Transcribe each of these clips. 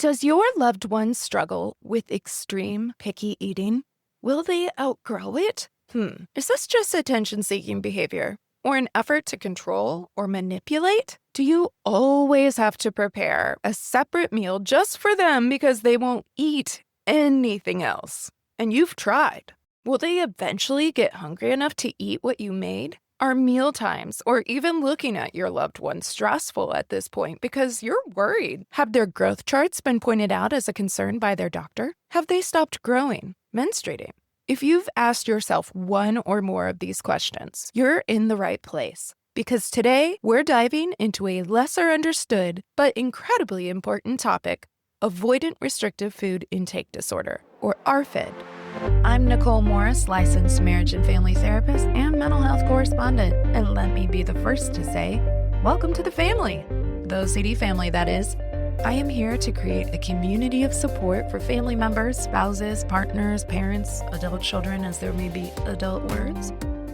Does your loved one struggle with extreme picky eating? Will they outgrow it? Is this just attention-seeking behavior or an effort to control or manipulate? Do you always have to prepare a separate meal just for them because they won't eat anything else? And you've tried. Will they eventually get hungry enough to eat what you made? Are meal times or even looking at your loved one stressful at this point because you're worried? Have their growth charts been pointed out as a concern by their doctor? Have they stopped growing, menstruating? If you've asked yourself one or more of these questions, you're in the right place. Because today, we're diving into a lesser understood but incredibly important topic, Avoidant Restrictive Food Intake Disorder, or ARFID. I'm Nicole Morris, licensed marriage and family therapist and mental health correspondent. And let me be the first to say, welcome to the family. The OCD family, that is. I am here to create a community of support for family members, spouses, partners, parents, adult children, as there may be adult words,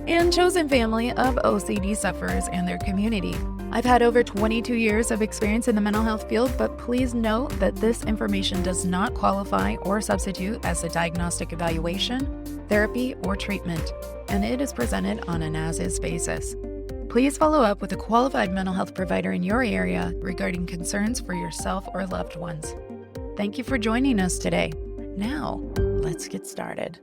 and chosen family of OCD sufferers and their community. I've had over 22 years of experience in the mental health field, but please note that this information does not qualify or substitute as a diagnostic evaluation, therapy, or treatment, and it is presented on an as-is basis. Please follow up with a qualified mental health provider in your area regarding concerns for yourself or loved ones. Thank you for joining us today. Now, let's get started.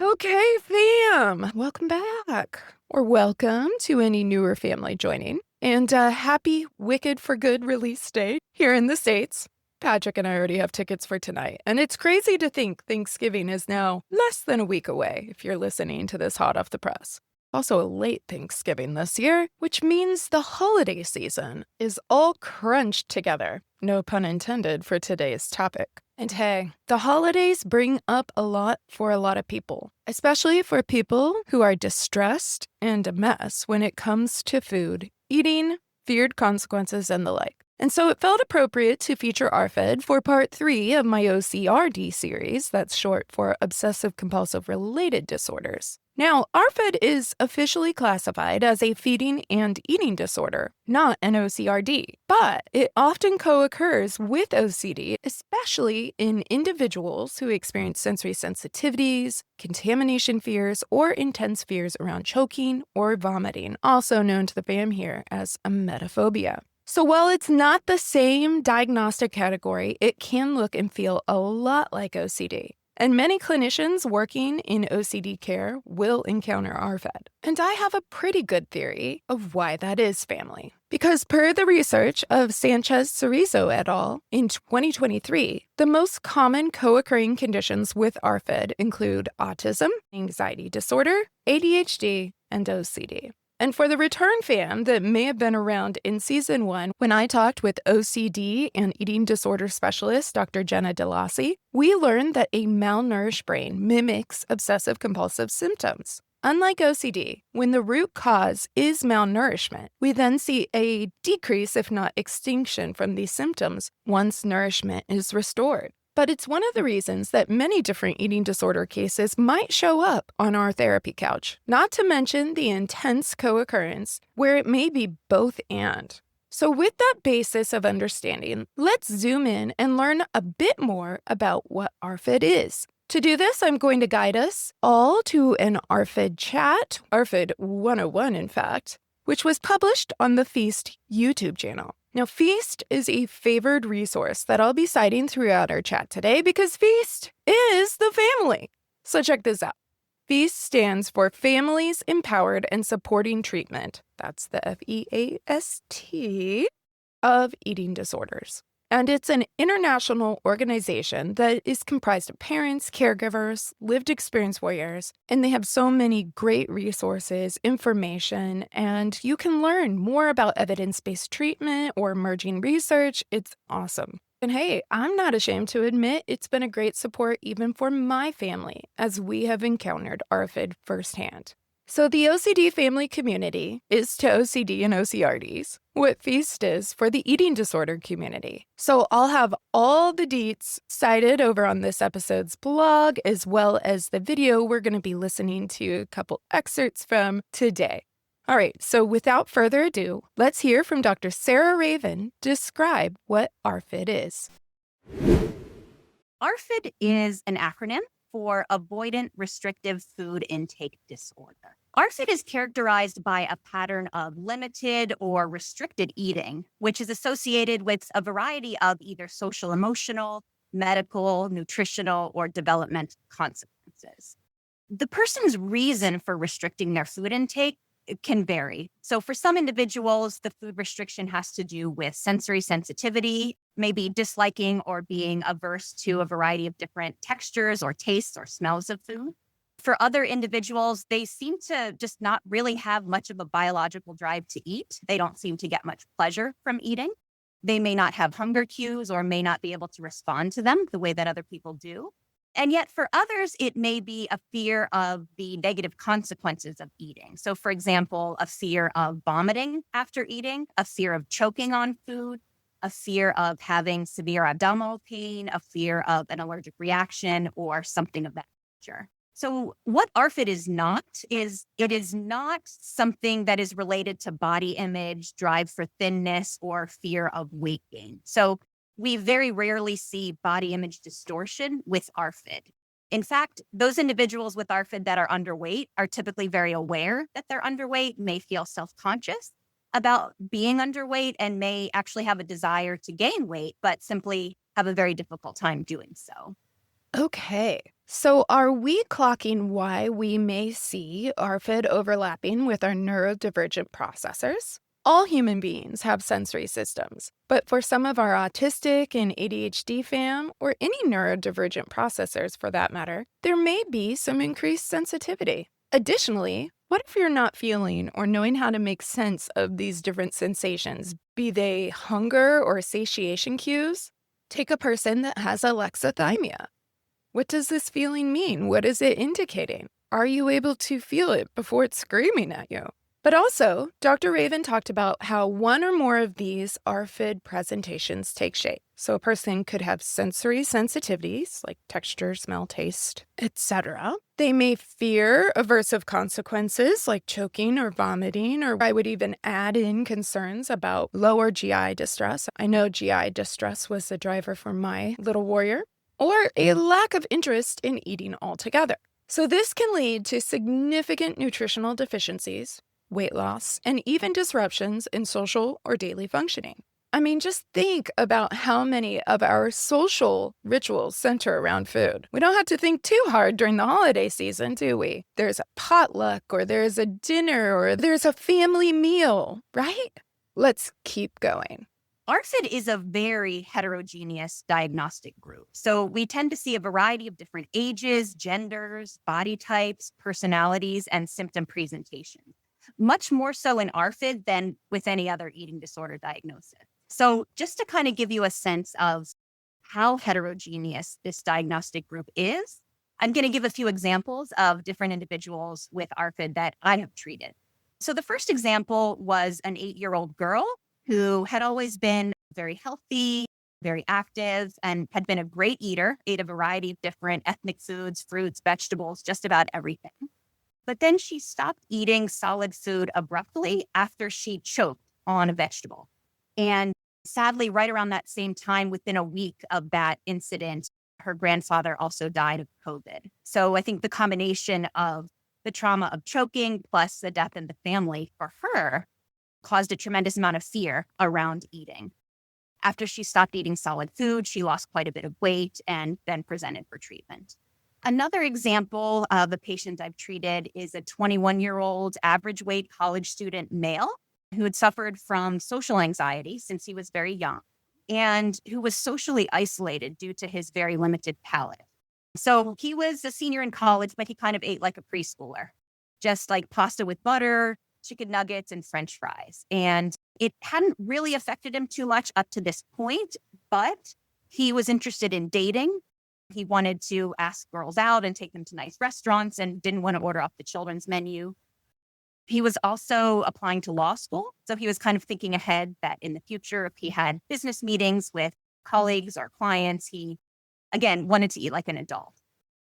Okay, fam, welcome back, or welcome to any newer family joining. And happy Wicked for Good release day here in the States. Patrick and I already have tickets for tonight. And it's crazy to think Thanksgiving is now less than a week away if you're listening to this hot off the press. Also a late Thanksgiving this year, which means the holiday season is all crunched together. No pun intended for today's topic. And hey, the holidays bring up a lot for a lot of people, especially for people who are distressed and a mess when it comes to food, eating, feared consequences, and the like. And so it felt appropriate to feature ARFID for part 3 of my OCRD series, that's short for Obsessive Compulsive Related Disorders. Now, ARFID is officially classified as a feeding and eating disorder, not an OCRD, but it often co-occurs with OCD, especially in individuals who experience sensory sensitivities, contamination fears, or intense fears around choking or vomiting, also known to the fam here as emetophobia. So while it's not the same diagnostic category, it can look and feel a lot like OCD. And many clinicians working in OCD care will encounter ARFID. And I have a pretty good theory of why that is, family. Because per the research of Sanchez-Cerezo et al. In 2023, the most common co-occurring conditions with ARFID include autism, anxiety disorder, ADHD, and OCD. And for the return fam that may have been around in season 1, when I talked with OCD and eating disorder specialist Dr. Jenna DeLassi, we learned that a malnourished brain mimics obsessive-compulsive symptoms. Unlike OCD, when the root cause is malnourishment, we then see a decrease, if not extinction, from these symptoms once nourishment is restored. But it's one of the reasons that many different eating disorder cases might show up on our therapy couch, not to mention the intense co-occurrence where it may be both and. So with that basis of understanding, let's zoom in and learn a bit more about what ARFID is. To do this, I'm going to guide us all to an ARFID chat, ARFID 101 in fact, which was published on the Feast YouTube channel. Now, Feast is a favored resource that I'll be citing throughout our chat today because Feast is the family. So check this out. Feast stands for Families Empowered and Supporting Treatment. That's the FEAST of eating disorders. And it's an international organization that is comprised of parents, caregivers, lived experience warriors, and they have so many great resources, information, and you can learn more about evidence-based treatment or emerging research. It's awesome. And hey, I'm not ashamed to admit it's been a great support even for my family as we have encountered ARFID firsthand. So the OCD family community is to OCD and OCRDs what Feast is for the eating disorder community. So I'll have all the deets cited over on this episode's blog, as well as the video we're going to be listening to a couple excerpts from today. All right, so without further ado, let's hear from Dr. Sarah Ravin describe what ARFID is. ARFID is an acronym for Avoidant Restrictive Food Intake Disorder. ARFID is characterized by a pattern of limited or restricted eating, which is associated with a variety of either social, emotional, medical, nutritional, or developmental consequences. The person's reason for restricting their food intake can vary. So, for some individuals, the food restriction has to do with sensory sensitivity, maybe disliking or being averse to a variety of different textures or tastes or smells of food. For other individuals, they seem to just not really have much of a biological drive to eat. They don't seem to get much pleasure from eating. They may not have hunger cues or may not be able to respond to them the way that other people do. And yet, for others, it may be a fear of the negative consequences of eating. So, for example, a fear of vomiting after eating, a fear of choking on food, a fear of having severe abdominal pain, a fear of an allergic reaction, or something of that nature. So, what ARFID is it is not something that is related to body image, drive for thinness, or fear of weight gain. So, we very rarely see body image distortion with ARFID. In fact, those individuals with ARFID that are underweight are typically very aware that they're underweight, may feel self-conscious about being underweight, and may actually have a desire to gain weight, but simply have a very difficult time doing so. Okay. So, are we clocking why we may see ARFID overlapping with our neurodivergent processors? All human beings have sensory systems, but for some of our autistic and ADHD fam, or any neurodivergent processors for that matter, there may be some increased sensitivity. Additionally, what if you're not feeling or knowing how to make sense of these different sensations, be they hunger or satiation cues? Take a person that has alexithymia. What does this feeling mean? What is it indicating? Are you able to feel it before it's screaming at you? But also, Dr. Ravin talked about how one or more of these ARFID presentations take shape. So a person could have sensory sensitivities like texture, smell, taste, etc. They may fear aversive consequences like choking or vomiting, or I would even add in concerns about lower GI distress. I know GI distress was the driver for my little warrior, or a lack of interest in eating altogether. So this can lead to significant nutritional deficiencies, weight loss, and even disruptions in social or daily functioning. I mean, just think about how many of our social rituals center around food. We don't have to think too hard during the holiday season, do we? There's a potluck, or there's a dinner, or there's a family meal, right? Let's keep going. ARFID is a very heterogeneous diagnostic group. So we tend to see a variety of different ages, genders, body types, personalities, and symptom presentations, much more so in ARFID than with any other eating disorder diagnosis. So just to kind of give you a sense of how heterogeneous this diagnostic group is, I'm going to give a few examples of different individuals with ARFID that I have treated. So the first example was an 8-year-old girl who had always been very healthy, very active, and had been a great eater, ate a variety of different ethnic foods, fruits, vegetables, just about everything. But then she stopped eating solid food abruptly after she choked on a vegetable. And sadly, right around that same time, within a week of that incident, her grandfather also died of COVID. So I think the combination of the trauma of choking plus the death in the family for her caused a tremendous amount of fear around eating. After she stopped eating solid food, she lost quite a bit of weight and then presented for treatment. Another example of a patient I've treated is a 21-year-old average weight college student male who had suffered from social anxiety since he was very young and who was socially isolated due to his very limited palate. So he was a senior in college, but he kind of ate like a preschooler, just like pasta with butter, chicken nuggets, and French fries. And it hadn't really affected him too much up to this point, but he was interested in dating. He wanted to ask girls out and take them to nice restaurants and didn't want to order off the children's menu. He was also applying to law school. So he was kind of thinking ahead that in the future, if he had business meetings with colleagues or clients, he, again, wanted to eat like an adult.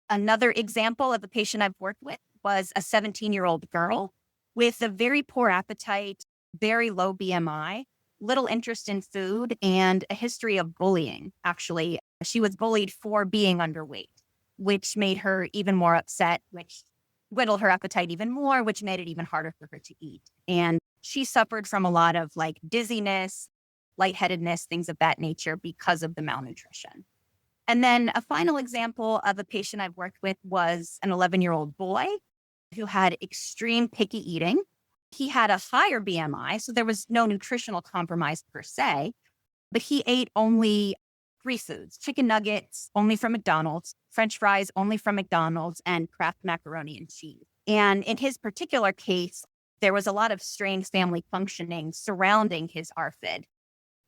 Another example of a patient I've worked with was a 17-year-old girl with a very poor appetite, very low BMI, little interest in food, and a history of bullying, actually, She was bullied for being underweight, which made her even more upset, which whittled her appetite even more, which made it even harder for her to eat. And she suffered from a lot of like dizziness, lightheadedness, things of that nature because of the malnutrition. And then a final example of a patient I've worked with was an 11-year-old boy who had extreme picky eating. He had a higher BMI, so there was no nutritional compromise per se, but he ate only three foods: chicken nuggets only from McDonald's, French fries only from McDonald's, and Kraft macaroni and cheese. And in his particular case, there was a lot of strained family functioning surrounding his ARFID,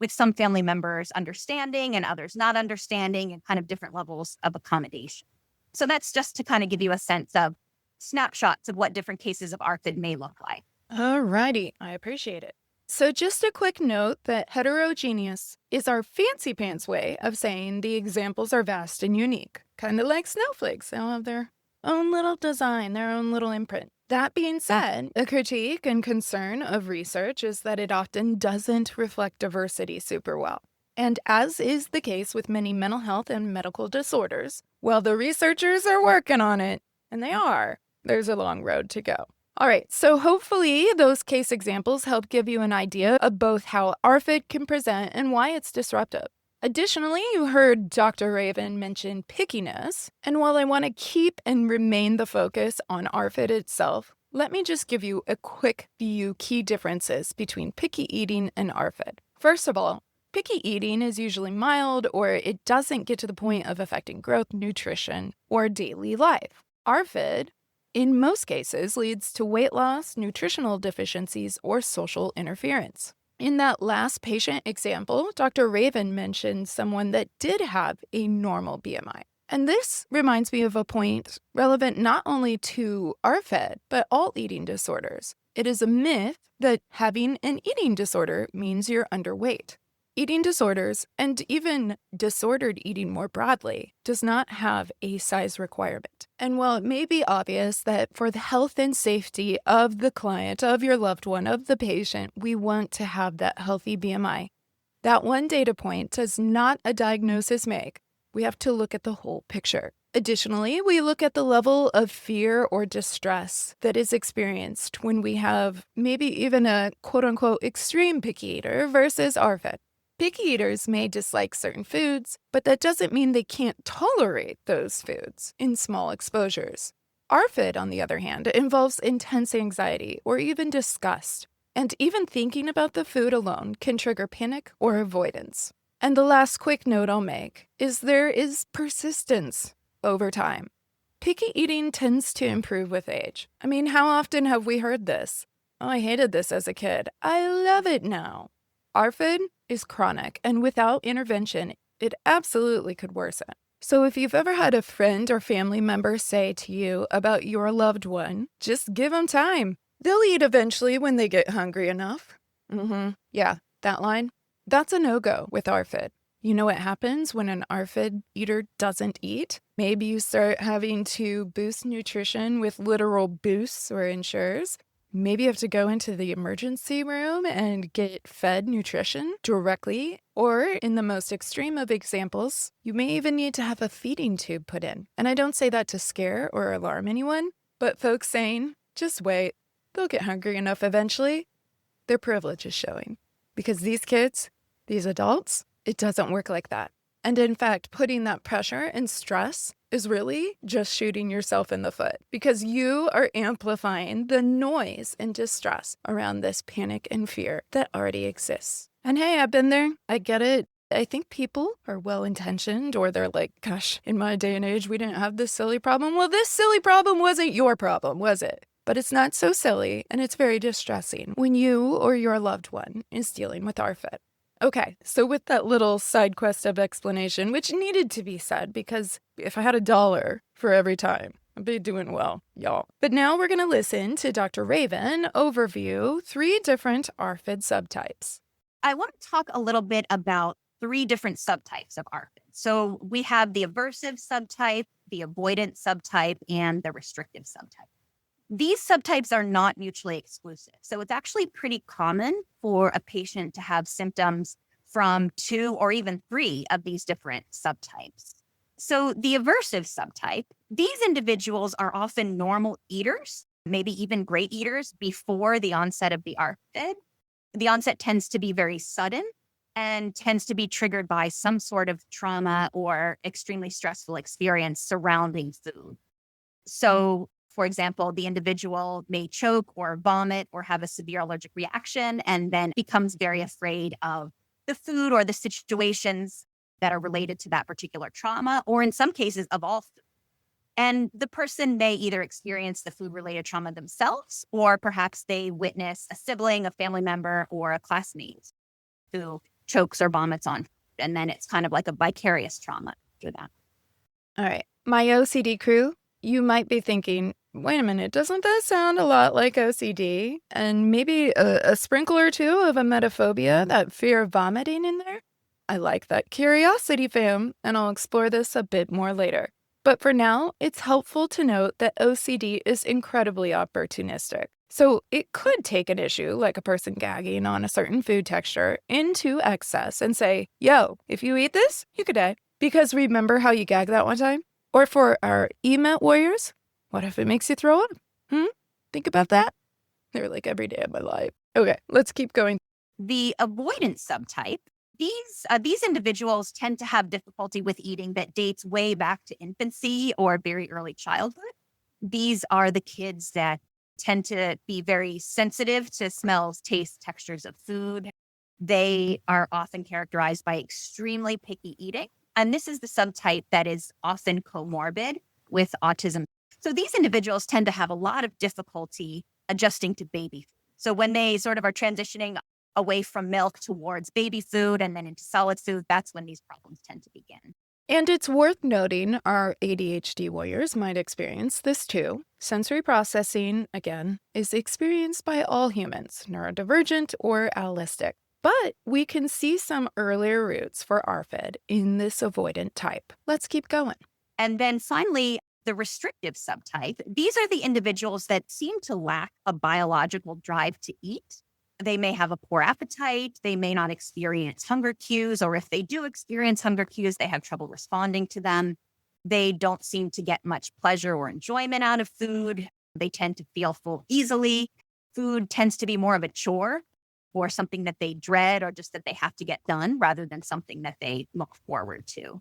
with some family members understanding and others not understanding, and kind of different levels of accommodation. So that's just to kind of give you a sense of snapshots of what different cases of ARFID may look like. Alrighty, I appreciate it. So just a quick note that heterogeneous is our fancy pants way of saying the examples are vast and unique, kind of like snowflakes. They'll have their own little design, their own little imprint. That being said, a critique and concern of research is that it often doesn't reflect diversity super well. And as is the case with many mental health and medical disorders, well, the researchers are working on it, and they are. There's a long road to go. All right, so hopefully those case examples help give you an idea of both how ARFID can present and why it's disruptive. Additionally, you heard Dr. Ravin mention pickiness, and while I want to keep and remain the focus on ARFID itself, let me just give you a quick few key differences between picky eating and ARFID. First of all, picky eating is usually mild, or it doesn't get to the point of affecting growth, nutrition, or daily life. ARFID, in most cases, leads to weight loss, nutritional deficiencies, or social interference. In that last patient example, Dr. Ravin mentioned someone that did have a normal BMI. And this reminds me of a point relevant not only to ARFID, but all eating disorders. It is a myth that having an eating disorder means you're underweight. Eating disorders, and even disordered eating more broadly, does not have a size requirement. And while it may be obvious that for the health and safety of the client, of your loved one, of the patient, we want to have that healthy BMI, that one data point does not a diagnosis make. We have to look at the whole picture. Additionally, we look at the level of fear or distress that is experienced when we have maybe even a quote-unquote extreme picky eater versus ARFID. Picky eaters may dislike certain foods, but that doesn't mean they can't tolerate those foods in small exposures. ARFID, on the other hand, involves intense anxiety or even disgust, and even thinking about the food alone can trigger panic or avoidance. And the last quick note I'll make is there is persistence over time. Picky eating tends to improve with age. I mean, how often have we heard this? Oh, I hated this as a kid. I love it now. ARFID is chronic, and without intervention, it absolutely could worsen. So if you've ever had a friend or family member say to you about your loved one, just give them time. They'll eat eventually when they get hungry enough. Yeah, that line. That's a no-go with ARFID. You know what happens when an ARFID eater doesn't eat? Maybe you start having to boost nutrition with literal boosts or ensures. Maybe you have to go into the emergency room and get fed nutrition directly. Or in the most extreme of examples, you may even need to have a feeding tube put in. And I don't say that to scare or alarm anyone, but folks saying, just wait, they'll get hungry enough eventually, their privilege is showing. Because these kids, these adults, it doesn't work like that. And in fact, putting that pressure and stress is really just shooting yourself in the foot because you are amplifying the noise and distress around this panic and fear that already exists. And hey, I've been there. I get it. I think people are well-intentioned or they're like, gosh, in my day and age, we didn't have this silly problem. Well, this silly problem wasn't your problem, was it? But it's not so silly and it's very distressing when you or your loved one is dealing with ARFID. Okay, so with that little side quest of explanation, which needed to be said because if I had $1 for every time, I'd be doing well, y'all. But now we're going to listen to Dr. Ravin overview 3 different ARFID subtypes. I want to talk a little bit about 3 different subtypes of ARFID. So we have the aversive subtype, the avoidant subtype, and the restrictive subtype. These subtypes are not mutually exclusive. So it's actually pretty common for a patient to have symptoms from 2 or even 3 of these different subtypes. So the aversive subtype, these individuals are often normal eaters, maybe even great eaters before the onset of the ARFID. The onset tends to be very sudden and tends to be triggered by some sort of trauma or extremely stressful experience surrounding food. So, for example, the individual may choke or vomit or have a severe allergic reaction and then becomes very afraid of the food or the situations that are related to that particular trauma, or in some cases, of all food. And the person may either experience the food related trauma themselves, or perhaps they witness a sibling, a family member, or a classmate who chokes or vomits on food. And then it's kind of like a vicarious trauma after that. All right. My OCD crew, you might be thinking, wait a minute, doesn't that sound a lot like OCD? And maybe a sprinkle or two of emetophobia, that fear of vomiting in there? I like that curiosity, fam, and I'll explore this a bit more later. But for now, it's helpful to note that OCD is incredibly opportunistic. So it could take an issue, like a person gagging on a certain food texture, into excess and say, yo, if you eat this, you could die. Because remember how you gagged that one time? Or for our EMET warriors, what if it makes you throw up? Think about that. They're like every day of my life. Okay, let's keep going. The avoidant subtype, these individuals tend to have difficulty with eating that dates way back to infancy or very early childhood. These are the kids that tend to be very sensitive to smells, tastes, textures of food. They are often characterized by extremely picky eating. And this is the subtype that is often comorbid with autism. So these individuals tend to have a lot of difficulty adjusting to baby food. So when they sort of are transitioning away from milk towards baby food and then into solid food, that's when these problems tend to begin. And it's worth noting our ADHD warriors might experience this too. Sensory processing, again, is experienced by all humans, neurodivergent or allistic. But we can see some earlier roots for ARFID in this avoidant type. Let's keep going. And then finally, the restrictive subtype, these are the individuals that seem to lack a biological drive to eat. They may have a poor appetite. They may not experience hunger cues, or if they do experience hunger cues, they have trouble responding to them. They don't seem to get much pleasure or enjoyment out of food. They tend to feel full easily. Food tends to be more of a chore or something that they dread or just that they have to get done rather than something that they look forward to.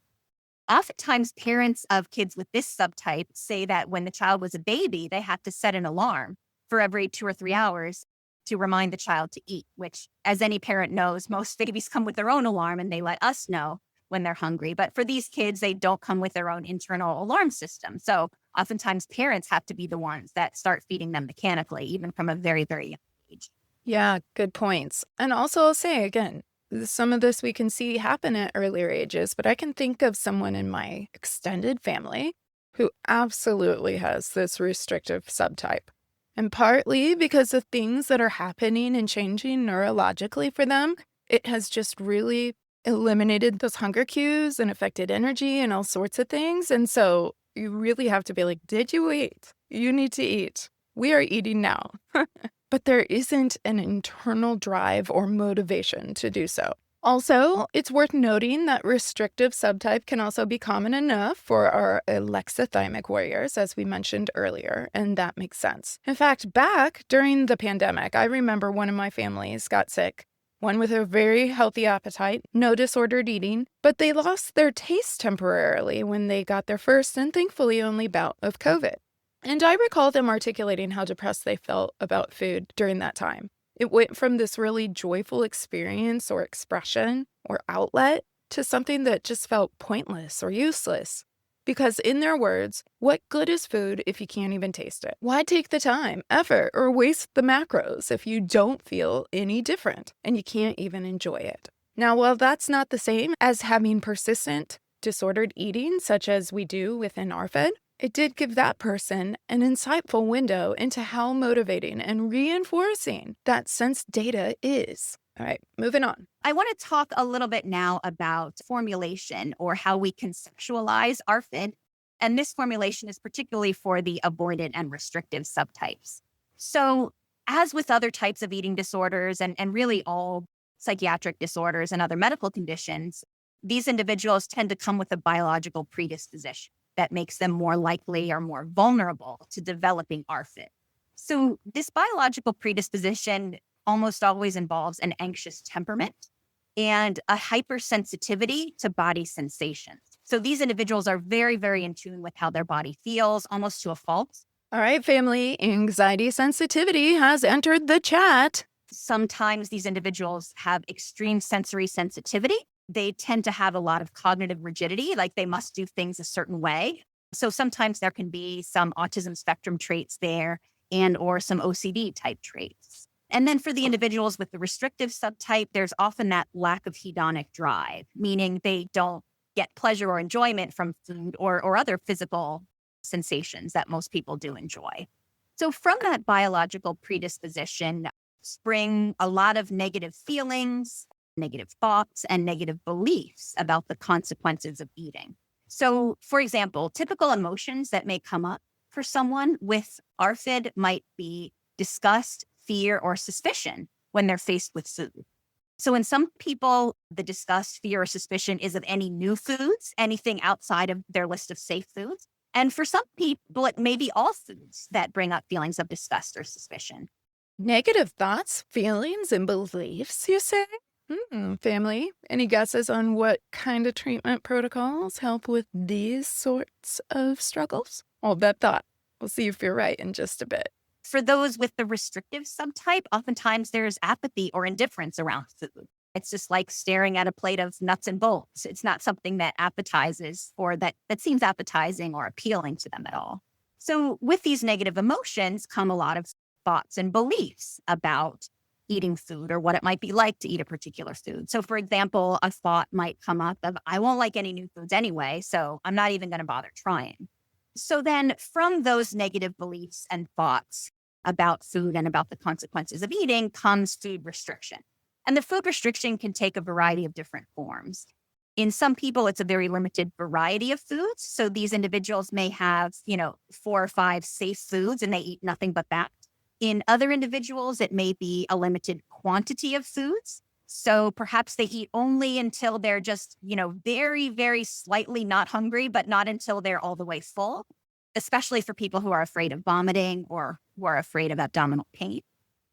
Oftentimes, parents of kids with this subtype say that when the child was a baby, they have to set an alarm for every 2 or 3 hours to remind the child to eat, which, as any parent knows, most babies come with their own alarm and they let us know when they're hungry. But for these kids, they don't come with their own internal alarm system. So oftentimes parents have to be the ones that start feeding them mechanically, even from a very, very young age. Yeah, good points. And also, I'll say again, some of this we can see happen at earlier ages, but I can think of someone in my extended family who absolutely has this restrictive subtype. And partly because of things that are happening and changing neurologically for them, it has just really eliminated those hunger cues and affected energy and all sorts of things. And so you really have to be like, did you eat? You need to eat. We are eating now. But there isn't an internal drive or motivation to do so. Also, it's worth noting that restrictive subtype can also be common enough for our alexithymic warriors, as we mentioned earlier, and that makes sense. In fact, back during the pandemic, I remember one of my families got sick, one with a very healthy appetite, no disordered eating, but they lost their taste temporarily when they got their first and thankfully only bout of COVID. And I recall them articulating how depressed they felt about food during that time. It went from this really joyful experience or expression or outlet to something that just felt pointless or useless. Because in their words, what good is food if you can't even taste it? Why take the time, effort, or waste the macros if you don't feel any different and you can't even enjoy it? Now, while that's not the same as having persistent disordered eating, such as we do within ARFID, it did give that person an insightful window into how motivating and reinforcing that sense data is. All right, moving on. I want to talk a little bit now about formulation or how we conceptualize ARFID. And this formulation is particularly for the avoidant and restrictive subtypes. So, as with other types of eating disorders and really all psychiatric disorders and other medical conditions, these individuals tend to come with a biological predisposition that makes them more likely or more vulnerable to developing ARFID. So this biological predisposition almost always involves an anxious temperament and a hypersensitivity to body sensations. So these individuals are very, very in tune with how their body feels, almost to a fault. All right, family, anxiety sensitivity has entered the chat. Sometimes these individuals have extreme sensory sensitivity. They tend to have a lot of cognitive rigidity, like they must do things a certain way. So sometimes there can be some autism spectrum traits there and or some OCD type traits. And then for the individuals with the restrictive subtype, there's often that lack of hedonic drive, meaning they don't get pleasure or enjoyment from food or other physical sensations that most people do enjoy. So from that biological predisposition spring a lot of negative feelings, negative thoughts, and negative beliefs about the consequences of eating. So, for example, typical emotions that may come up for someone with ARFID might be disgust, fear, or suspicion when they're faced with food. So in some people, the disgust, fear, or suspicion is of any new foods, anything outside of their list of safe foods. And for some people, it may be all foods that bring up feelings of disgust or suspicion. Negative thoughts, feelings, and beliefs, you say? Family, any guesses on what kind of treatment protocols help with these sorts of struggles? Hold that thought. We'll see if you're right in just a bit. For those with the restrictive subtype, oftentimes there's apathy or indifference around food. It's just like staring at a plate of nuts and bolts. It's not something that appetizes or that seems appetizing or appealing to them at all. So with these negative emotions come a lot of thoughts and beliefs about eating food or what it might be like to eat a particular food. So for example, a thought might come up of, I won't like any new foods anyway, so I'm not even going to bother trying. So then from those negative beliefs and thoughts about food and about the consequences of eating comes food restriction. And the food restriction can take a variety of different forms. In some people, it's a very limited variety of foods. So these individuals may have, 4 or 5 safe foods and they eat nothing but that. In other individuals, it may be a limited quantity of foods. So perhaps they eat only until they're just, very, very slightly not hungry, but not until they're all the way full, especially for people who are afraid of vomiting or who are afraid of abdominal pain.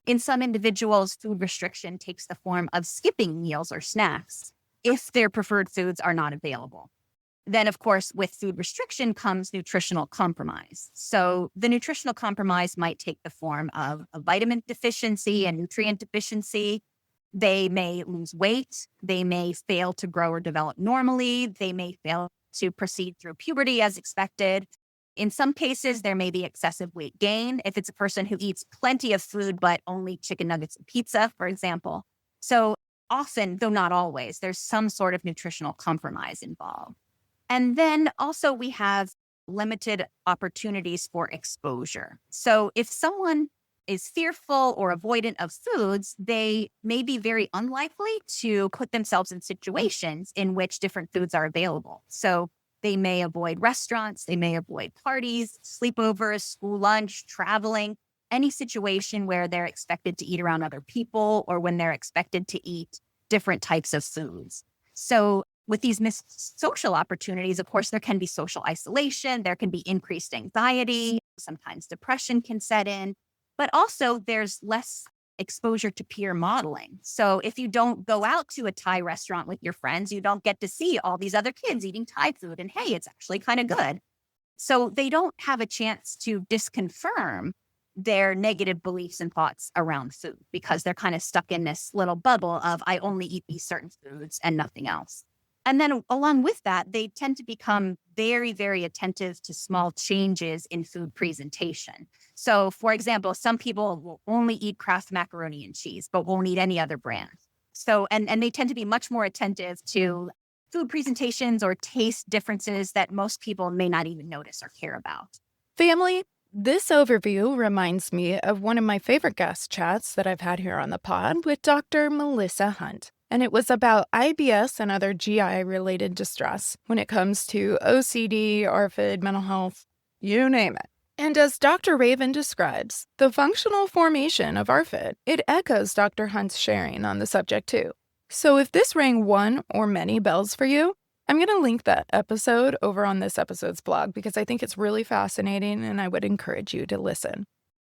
In some individuals, food restriction takes the form of skipping meals or snacks if their preferred foods are not available. Then, of course, with food restriction comes nutritional compromise. So the nutritional compromise might take the form of a vitamin deficiency and nutrient deficiency. They may lose weight. They may fail to grow or develop normally. They may fail to proceed through puberty as expected. In some cases, there may be excessive weight gain if it's a person who eats plenty of food, but only chicken nuggets and pizza, for example. So often, though not always, there's some sort of nutritional compromise involved. And then also we have limited opportunities for exposure. So if someone is fearful or avoidant of foods, they may be very unlikely to put themselves in situations in which different foods are available. So they may avoid restaurants, they may avoid parties, sleepovers, school lunch, traveling, any situation where they're expected to eat around other people or when they're expected to eat different types of foods. So with these missed social opportunities, of course, there can be social isolation, there can be increased anxiety, sometimes depression can set in, but also there's less exposure to peer modeling. So if you don't go out to a Thai restaurant with your friends, you don't get to see all these other kids eating Thai food and hey, it's actually kind of good. So they don't have a chance to disconfirm their negative beliefs and thoughts around food because they're kind of stuck in this little bubble of I only eat these certain foods and nothing else. And then along with that, they tend to become very, very attentive to small changes in food presentation. So for example, some people will only eat Kraft macaroni and cheese, but won't eat any other brand. So, and they tend to be much more attentive to food presentations or taste differences that most people may not even notice or care about. Family, this overview reminds me of one of my favorite guest chats that I've had here on the pod with Dr. Melissa Hunt. And it was about IBS and other GI-related distress when it comes to OCD, ARFID, mental health, you name it. And as Dr. Ravin describes the functional formation of ARFID, it echoes Dr. Hunt's sharing on the subject too. So if this rang one or many bells for you, I'm going to link that episode over on this episode's blog because I think it's really fascinating and I would encourage you to listen.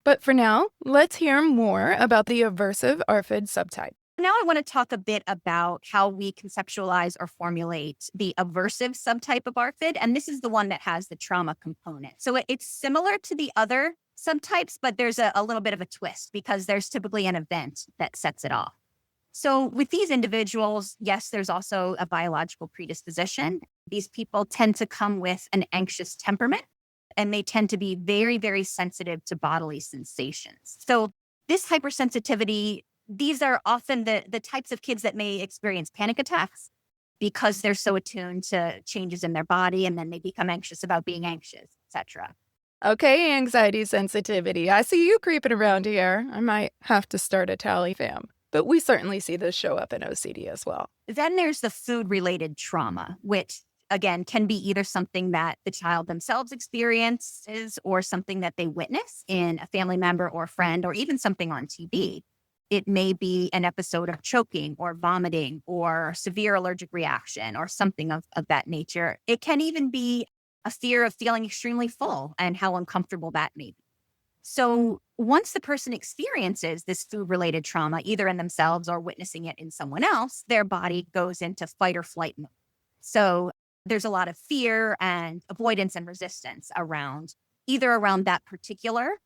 But for now, let's hear more about the aversive ARFID subtype. Now I want to talk a bit about how we conceptualize or formulate the aversive subtype of ARFID, and this is the one that has the trauma component. So it's similar to the other subtypes, but there's a little bit of a twist because there's typically an event that sets it off. So with these individuals, yes, there's also a biological predisposition. These people tend to come with an anxious temperament, and they tend to be very, very sensitive to bodily sensations. So this hypersensitivity, these are often the types of kids that may experience panic attacks because they're so attuned to changes in their body, and then they become anxious about being anxious, etc. Okay, anxiety sensitivity. I see you creeping around here. I might have to start a tally fam. But we certainly see this show up in OCD as well. Then there's the food-related trauma, which again can be either something that the child themselves experiences or something that they witness in a family member or friend or even something on TV. It may be an episode of choking or vomiting or severe allergic reaction or something of that nature. It can even be a fear of feeling extremely full and how uncomfortable that may be. So once the person experiences this food-related trauma, either in themselves or witnessing it in someone else, their body goes into fight or flight mode. So there's a lot of fear and avoidance and resistance around that particular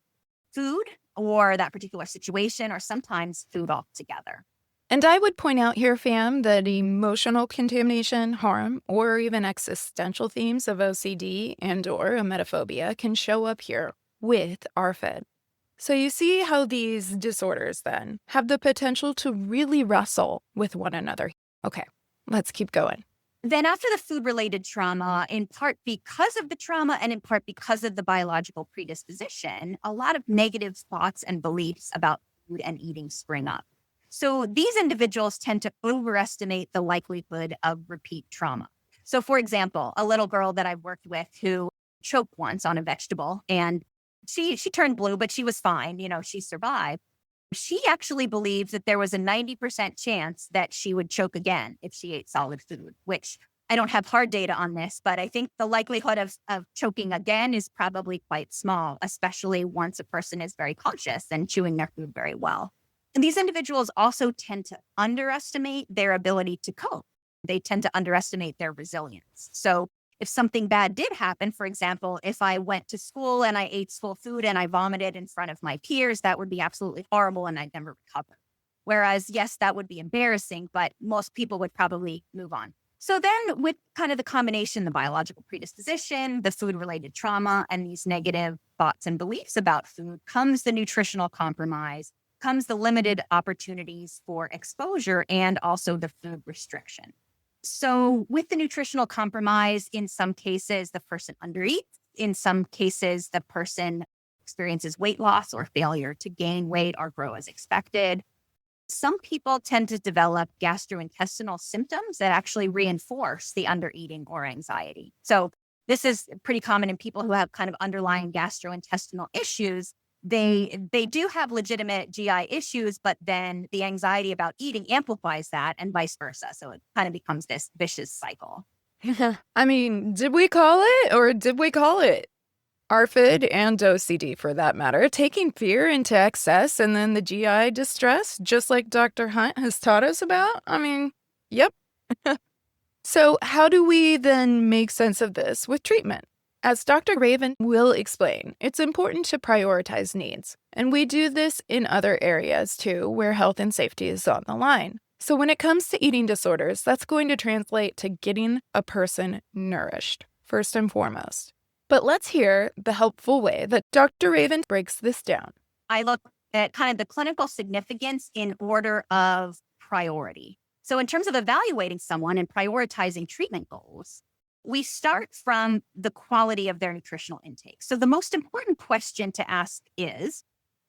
food or that particular situation, or sometimes food altogether. And I would point out here, fam, that emotional contamination, harm, or even existential themes of OCD and/or emetophobia can show up here with ARFID. So you see how these disorders then have the potential to really wrestle with one another. Okay, let's keep going. Then after the food-related trauma, in part because of the trauma and in part because of the biological predisposition, a lot of negative thoughts and beliefs about food and eating spring up. So these individuals tend to overestimate the likelihood of repeat trauma. So for example, a little girl that I've worked with who choked once on a vegetable, and she turned blue, but she was fine. She survived. She actually believes that there was a 90% chance that she would choke again if she ate solid food, which I don't have hard data on this, but I think the likelihood of choking again is probably quite small, especially once a person is very conscious and chewing their food very well. And these individuals also tend to underestimate their ability to cope. They tend to underestimate their resilience. So if something bad did happen, for example, if I went to school and I ate school food and I vomited in front of my peers, that would be absolutely horrible and I'd never recover. Whereas, yes, that would be embarrassing, but most people would probably move on. So then with kind of the combination, the biological predisposition, the food-related trauma, and these negative thoughts and beliefs about food comes the nutritional compromise, comes the limited opportunities for exposure, and also the food restriction. So with the nutritional compromise, in some cases, the person undereats. In some cases, the person experiences weight loss or failure to gain weight or grow as expected. Some people tend to develop gastrointestinal symptoms that actually reinforce the undereating or anxiety. So this is pretty common in people who have kind of underlying gastrointestinal issues. They do have legitimate GI issues, but then the anxiety about eating amplifies that and vice versa. So it kind of becomes this vicious cycle. I mean, did we call it or did we call it? ARFID and OCD for that matter, taking fear into excess and then the GI distress, just like Dr. Hunt has taught us about? I mean, yep. So how do we then make sense of this with treatment? As Dr. Ravin will explain, it's important to prioritize needs. And we do this in other areas too, where health and safety is on the line. So when it comes to eating disorders, that's going to translate to getting a person nourished, first and foremost. But let's hear the helpful way that Dr. Ravin breaks this down. I look at kind of the clinical significance in order of priority. So in terms of evaluating someone and prioritizing treatment goals, we start from the quality of their nutritional intake. So the most important question to ask is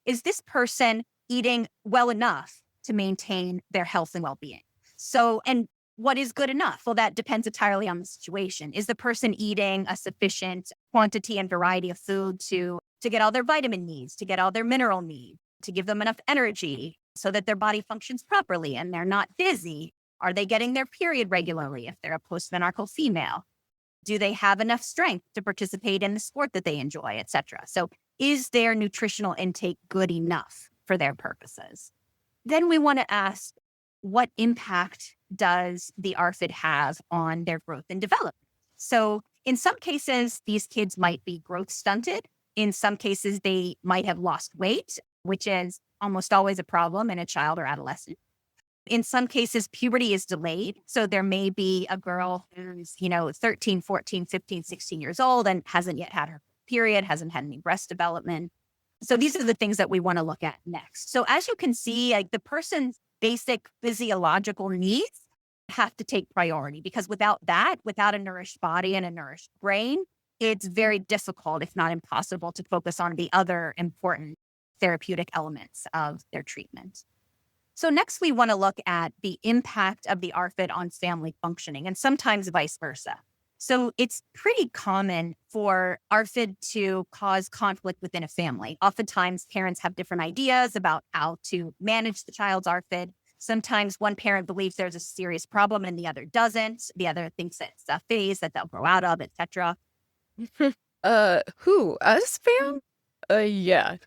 this person eating well enough to maintain their health and well-being? So, and what is good enough? Well, that depends entirely on the situation. Is the person eating a sufficient quantity and variety of food to get all their vitamin needs, to get all their mineral needs, to give them enough energy so that their body functions properly and they're not dizzy? Are they getting their period regularly if they're a postmenarchal female? Do they have enough strength to participate in the sport that they enjoy, et cetera? So is their nutritional intake good enough for their purposes? Then we want to ask, what impact does the ARFID have on their growth and development? So in some cases, these kids might be growth stunted. In some cases, they might have lost weight, which is almost always a problem in a child or adolescent. In some cases, puberty is delayed. So there may be a girl who's, 13, 14, 15, 16 years old and hasn't yet had her period, hasn't had any breast development. So these are the things that we want to look at next. So as you can see, like the person's basic physiological needs have to take priority, because without that, without a nourished body and a nourished brain, it's very difficult, if not impossible, to focus on the other important therapeutic elements of their treatment. So next, we want to look at the impact of the ARFID on family functioning, and sometimes vice versa. So it's pretty common for ARFID to cause conflict within a family. Oftentimes, parents have different ideas about how to manage the child's ARFID. Sometimes one parent believes there's a serious problem and the other doesn't. The other thinks it's a phase that they'll grow out of, etc. Who? Us, fam? Yeah.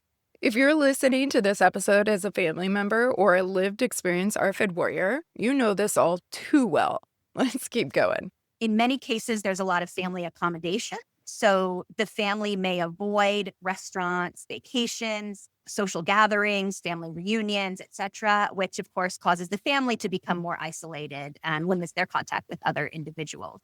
If you're listening to this episode as a family member or a lived experience ARFID warrior, you know this all too well. Let's keep going. In many cases, there's a lot of family accommodation. So the family may avoid restaurants, vacations, social gatherings, family reunions, etc., which of course causes the family to become more isolated and limits their contact with other individuals.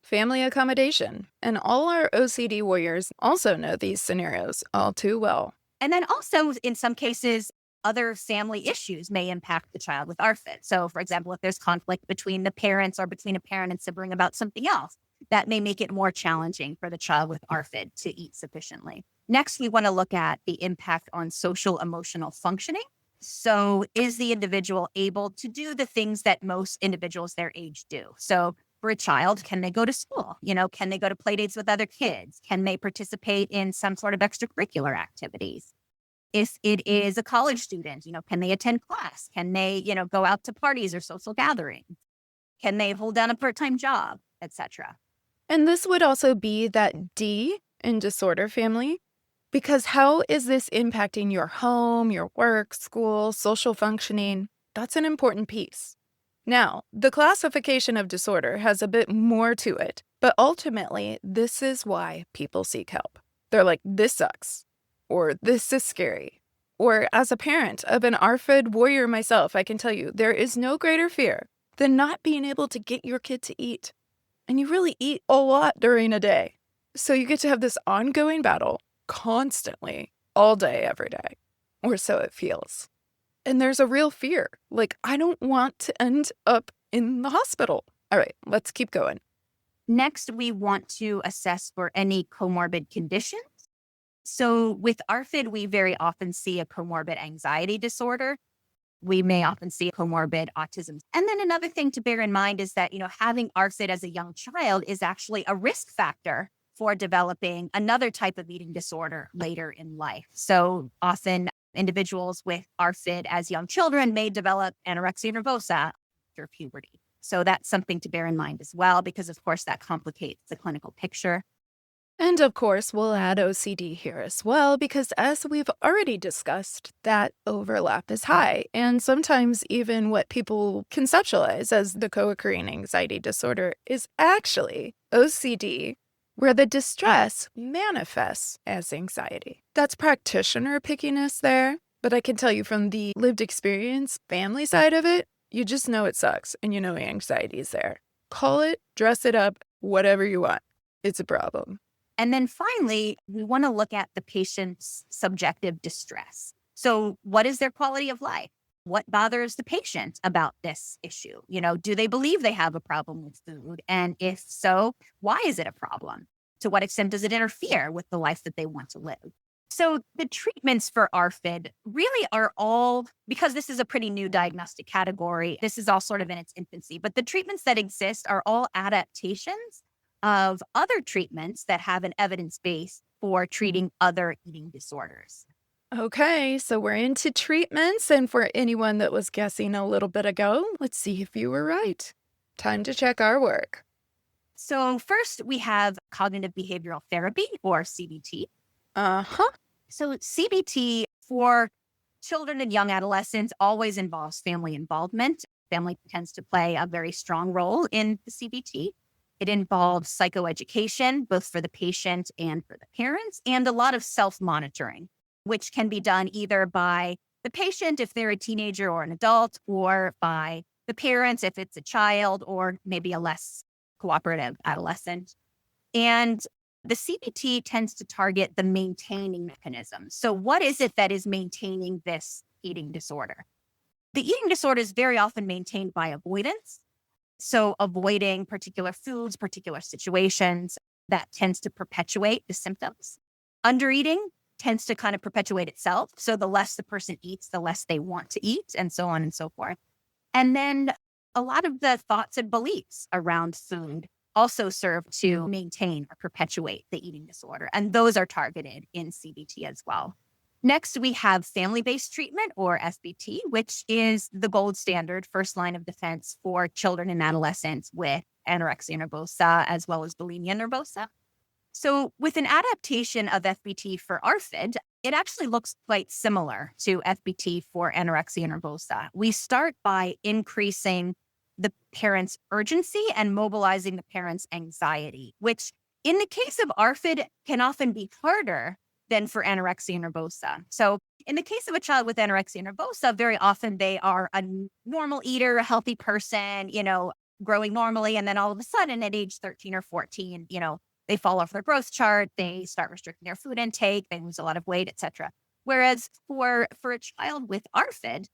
Family accommodation. And all our OCD warriors also know these scenarios all too well. And then also, in some cases, other family issues may impact the child with ARFID. So, for example, if there's conflict between the parents or between a parent and sibling about something else, that may make it more challenging for the child with ARFID to eat sufficiently. Next, we want to look at the impact on social emotional functioning. So, is the individual able to do the things that most individuals their age do? So, for a child, can they go to school? Can they go to play dates with other kids? Can they participate in some sort of extracurricular activities? If it is a college student, can they attend class? Can they, go out to parties or social gatherings? Can they hold down a part-time job, etc.? And this would also be that D in disorder family, because how is this impacting your home, your work, school, social functioning? That's an important piece. Now, the classification of disorder has a bit more to it, but ultimately, this is why people seek help. They're like, this sucks, or this is scary. Or as a parent of an ARFID warrior myself, I can tell you, there is no greater fear than not being able to get your kid to eat. And you really eat a lot during a day. So you get to have this ongoing battle constantly, all day, every day, or so it feels. And there's a real fear. Like, I don't want to end up in the hospital. All right, let's keep going. Next, we want to assess for any comorbid conditions. So with ARFID, we very often see a comorbid anxiety disorder. We may often see comorbid autism. And then another thing to bear in mind is that, having ARFID as a young child is actually a risk factor for developing another type of eating disorder later in life. So often individuals with ARFID as young children may develop anorexia nervosa after puberty. So that's something to bear in mind as well, because of course that complicates the clinical picture. And of course, we'll add OCD here as well, because as we've already discussed, that overlap is high. And sometimes even what people conceptualize as the co-occurring anxiety disorder is actually OCD, where the distress manifests as anxiety. That's practitioner pickiness there, but I can tell you from the lived experience family side of it, you just know it sucks and you know anxiety is there. Call it, dress it up, whatever you want. It's a problem. And then finally, we want to look at the patient's subjective distress. So what is their quality of life? What bothers the patient about this issue? Do they believe they have a problem with food? And if so, why is it a problem? To what extent does it interfere with the life that they want to live? So the treatments for ARFID really are all, because this is a pretty new diagnostic category, this is all sort of in its infancy, but the treatments that exist are all adaptations of other treatments that have an evidence base for treating other eating disorders. Okay, so we're into treatments, and for anyone that was guessing a little bit ago, let's see if you were right. Time to check our work. So, first, we have cognitive behavioral therapy, or CBT. Uh-huh. So, CBT for children and young adolescents always involves family involvement. Family tends to play a very strong role in the CBT. It involves psychoeducation, both for the patient and for the parents, and a lot of self monitoring, which can be done either by the patient if they're a teenager or an adult, or by the parents if it's a child or maybe a less cooperative adolescent. And the CBT tends to target the maintaining mechanism. So, what is it that is maintaining this eating disorder? The eating disorder is very often maintained by avoidance. So, avoiding particular foods, particular situations, that tends to perpetuate the symptoms. Undereating tends to kind of perpetuate itself. So, the less the person eats, the less they want to eat, and so on and so forth. And then a lot of the thoughts and beliefs around food also serve to maintain or perpetuate the eating disorder. And those are targeted in CBT as well. Next, we have family-based treatment, or FBT, which is the gold standard first line of defense for children and adolescents with anorexia nervosa as well as bulimia nervosa. So with an adaptation of FBT for ARFID, it actually looks quite similar to FBT for anorexia nervosa. We start by increasing the parent's urgency and mobilizing the parent's anxiety, which in the case of ARFID can often be harder than for anorexia nervosa. So in the case of a child with anorexia nervosa, very often they are a normal eater, a healthy person, growing normally. And then all of a sudden at age 13 or 14, they fall off their growth chart, they start restricting their food intake, they lose a lot of weight, etc. Whereas for a child with ARFID,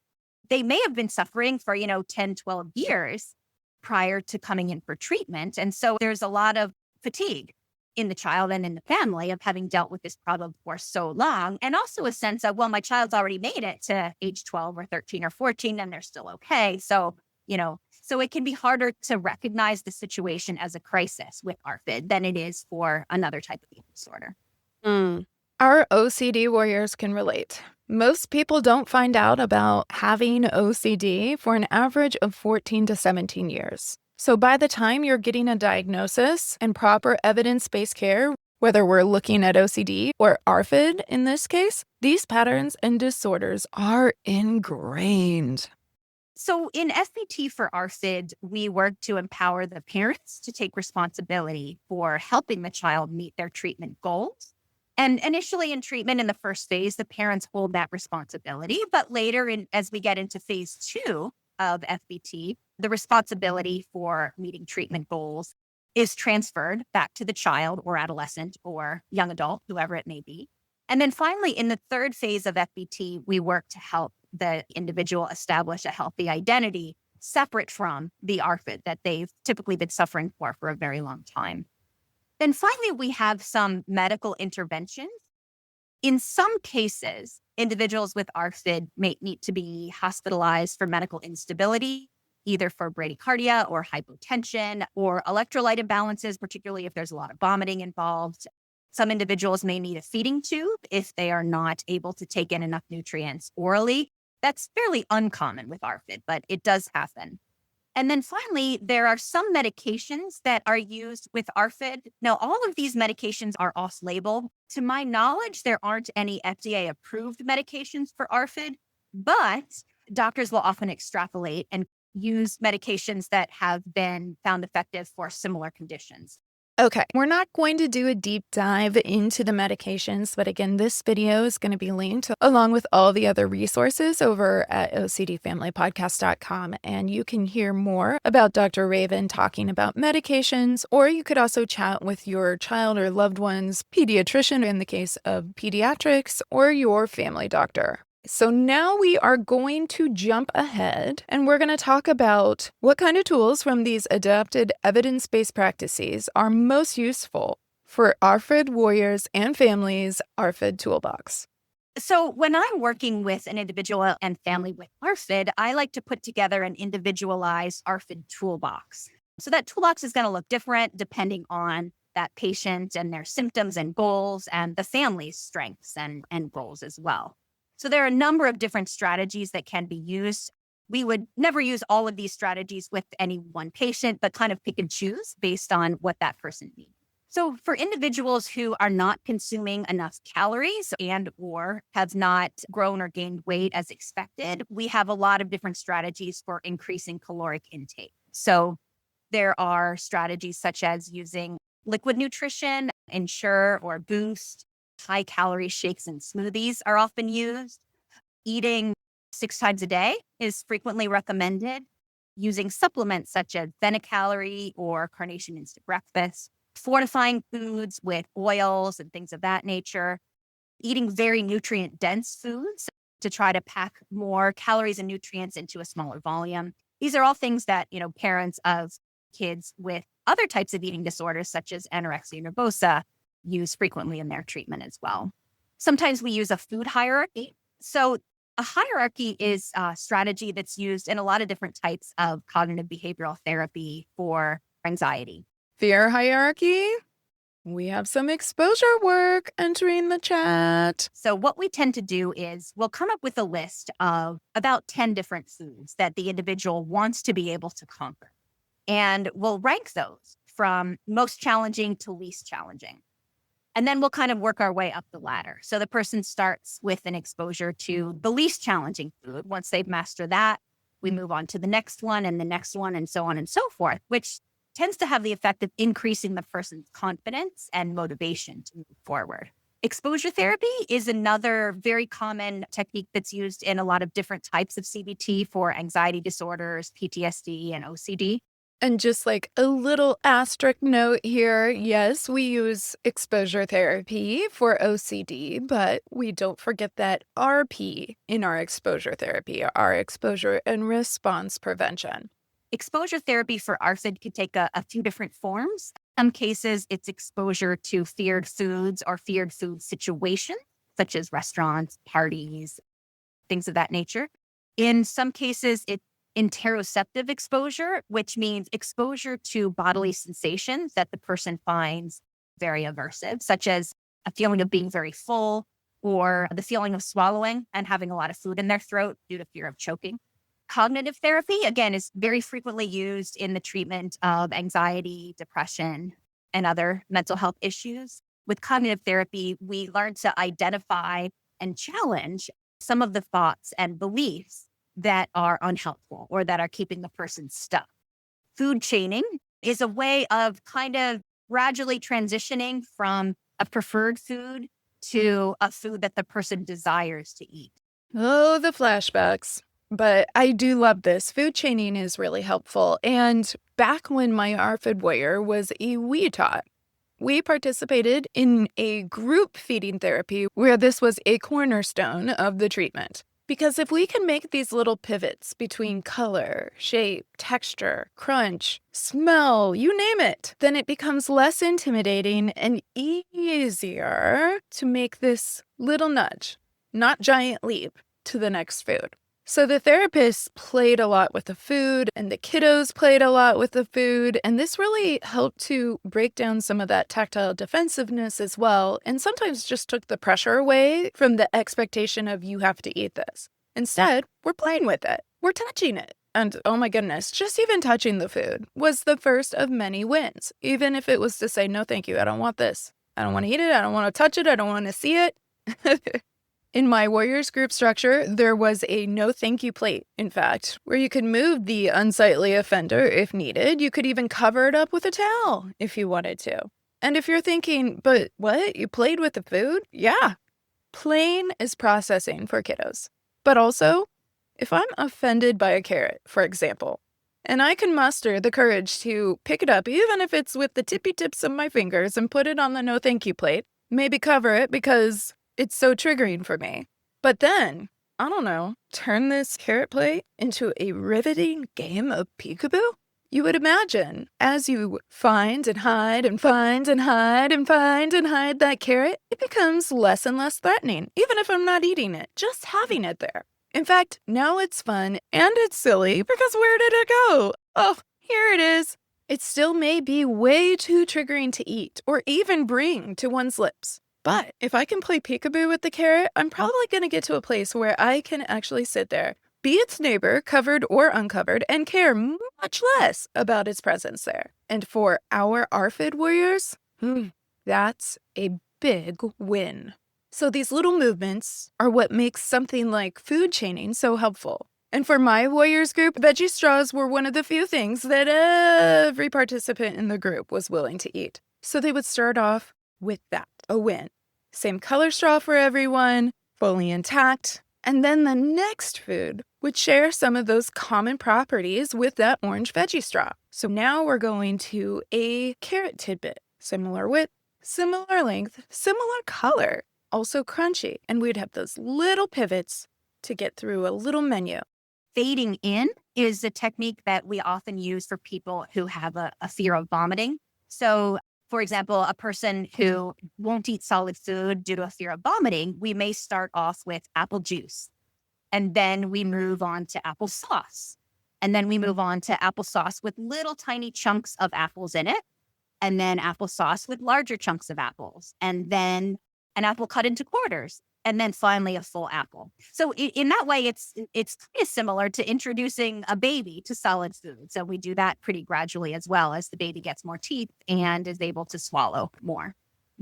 they may have been suffering for, 10, 12 years prior to coming in for treatment. And so there's a lot of fatigue in the child and in the family of having dealt with this problem for so long. And also a sense of, well, my child's already made it to age 12 or 13 or 14 and they're still okay. So, so it can be harder to recognize the situation as a crisis with ARFID than it is for another type of eating disorder. Mm. Our OCD warriors can relate. Most people don't find out about having OCD for an average of 14 to 17 years. So by the time you're getting a diagnosis and proper evidence-based care, whether we're looking at OCD or ARFID in this case, these patterns and disorders are ingrained. So in FBT for ARFID, we work to empower the parents to take responsibility for helping the child meet their treatment goals. And initially in treatment in the first phase, the parents hold that responsibility. But later, as we get into phase 2 of FBT, the responsibility for meeting treatment goals is transferred back to the child or adolescent or young adult, whoever it may be. And then finally, in the third phase of FBT, we work to help the individual establish a healthy identity separate from the ARFID that they've typically been suffering for a very long time. Then finally, we have some medical interventions. In some cases, individuals with ARFID may need to be hospitalized for medical instability, either for bradycardia or hypotension or electrolyte imbalances, particularly if there's a lot of vomiting involved. Some individuals may need a feeding tube if they are not able to take in enough nutrients orally. That's fairly uncommon with ARFID, but it does happen. And then finally, there are some medications that are used with ARFID. Now, all of these medications are off-label. To my knowledge, there aren't any FDA-approved medications for ARFID, but doctors will often extrapolate and use medications that have been found effective for similar conditions. Okay, we're not going to do a deep dive into the medications, but again, this video is going to be linked along with all the other resources over at ocdfamilypodcast.com, and you can hear more about Dr. Ravin talking about medications, or you could also chat with your child or loved one's pediatrician in the case of pediatrics, or your family doctor. So now we are going to jump ahead and we're going to talk about what kind of tools from these adapted evidence-based practices are most useful for ARFID warriors and families' ARFID toolbox. So when I'm working with an individual and family with ARFID, I like to put together an individualized ARFID toolbox. So that toolbox is going to look different depending on that patient and their symptoms and goals and the family's strengths and goals as well. So there are a number of different strategies that can be used. We would never use all of these strategies with any one patient, but kind of pick and choose based on what that person needs. So for individuals who are not consuming enough calories and or have not grown or gained weight as expected, we have a lot of different strategies for increasing caloric intake. So there are strategies such as using liquid nutrition, Ensure or Boost. High calorie shakes and smoothies are often used. Eating 6 times a day is frequently recommended. Using supplements such as Calorie or Carnation Instant Breakfast. Fortifying foods with oils and things of that nature. Eating very nutrient dense foods to try to pack more calories and nutrients into a smaller volume. These are all things that, parents of kids with other types of eating disorders, such as anorexia nervosa, use frequently in their treatment as well. Sometimes we use a food hierarchy. So a hierarchy is a strategy that's used in a lot of different types of cognitive behavioral therapy for anxiety. Fear hierarchy? We have some exposure work entering the chat. So what we tend to do is we'll come up with a list of about 10 different foods that the individual wants to be able to conquer. And we'll rank those from most challenging to least challenging. And then we'll kind of work our way up the ladder. So the person starts with an exposure to the least challenging food. Once they've mastered that, we move on to the next one and the next one and so on and so forth, which tends to have the effect of increasing the person's confidence and motivation to move forward. Exposure therapy is another very common technique that's used in a lot of different types of CBT for anxiety disorders, PTSD, and OCD. And just like a little asterisk note here, yes, we use exposure therapy for OCD, but we don't forget that RP in our exposure therapy, our exposure and response prevention. Exposure therapy for ARFID could take a few different forms. In some cases, it's exposure to feared foods or feared food situations, such as restaurants, parties, things of that nature. In some cases, it's interoceptive exposure, which means exposure to bodily sensations that the person finds very aversive, such as a feeling of being very full or the feeling of swallowing and having a lot of food in their throat due to fear of choking. Cognitive therapy, again, is very frequently used in the treatment of anxiety, depression, and other mental health issues. With cognitive therapy, we learn to identify and challenge some of the thoughts and beliefs that are unhelpful or that are keeping the person stuck. Food chaining is a way of kind of gradually transitioning from a preferred food to a food that the person desires to eat. Oh, the flashbacks. But I do love this. Food chaining is really helpful. And back when my ARFID warrior was a wee tot, we participated in a group feeding therapy where this was a cornerstone of the treatment. Because if we can make these little pivots between color, shape, texture, crunch, smell, you name it, then it becomes less intimidating and easier to make this little nudge, not giant leap, to the next food. So the therapists played a lot with the food and the kiddos played a lot with the food. And this really helped to break down some of that tactile defensiveness as well. And sometimes just took the pressure away from the expectation of you have to eat this. Instead, we're playing with it. We're touching it. And oh my goodness, just even touching the food was the first of many wins. Even if it was to say, no, thank you. I don't want this. I don't want to eat it. I don't want to touch it. I don't want to see it. In my Warriors group structure, there was a no thank you plate, in fact, where you could move the unsightly offender if needed. You could even cover it up with a towel if you wanted to. And if you're thinking, but what? You played with the food? Yeah. Playing is processing for kiddos. But also, if I'm offended by a carrot, for example, and I can muster the courage to pick it up, even if it's with the tippy tips of my fingers, and put it on the no thank you plate, maybe cover it because it's so triggering for me. But then, I don't know, turn this carrot plate into a riveting game of peekaboo? You would imagine, as you find and hide and find and hide and find and hide that carrot, it becomes less and less threatening, even if I'm not eating it, just having it there. In fact, now it's fun and it's silly because where did it go? Oh, here it is. It still may be way too triggering to eat or even bring to one's lips. But if I can play peekaboo with the carrot, I'm probably going to get to a place where I can actually sit there, be its neighbor, covered or uncovered, and care much less about its presence there. And for our ARFID warriors, that's a big win. So these little movements are what makes something like food chaining so helpful. And for my warriors group, veggie straws were one of the few things that every participant in the group was willing to eat. So they would start off with that, a win. Same color straw for everyone, fully intact. And then the next food would share some of those common properties with that orange veggie straw. So now we're going to a carrot tidbit. Similar width, similar length, similar color, also crunchy. And we'd have those little pivots to get through a little menu. Fading in is a technique that we often use for people who have a fear of vomiting. So, for example, a person who won't eat solid food due to a fear of vomiting, we may start off with apple juice. And then we move on to applesauce. And then we move on to applesauce with little tiny chunks of apples in it. And then applesauce with larger chunks of apples. And then an apple cut into quarters. And then finally a full apple. So in that way, it's pretty similar to introducing a baby to solid food. So we do that pretty gradually as well as the baby gets more teeth and is able to swallow more.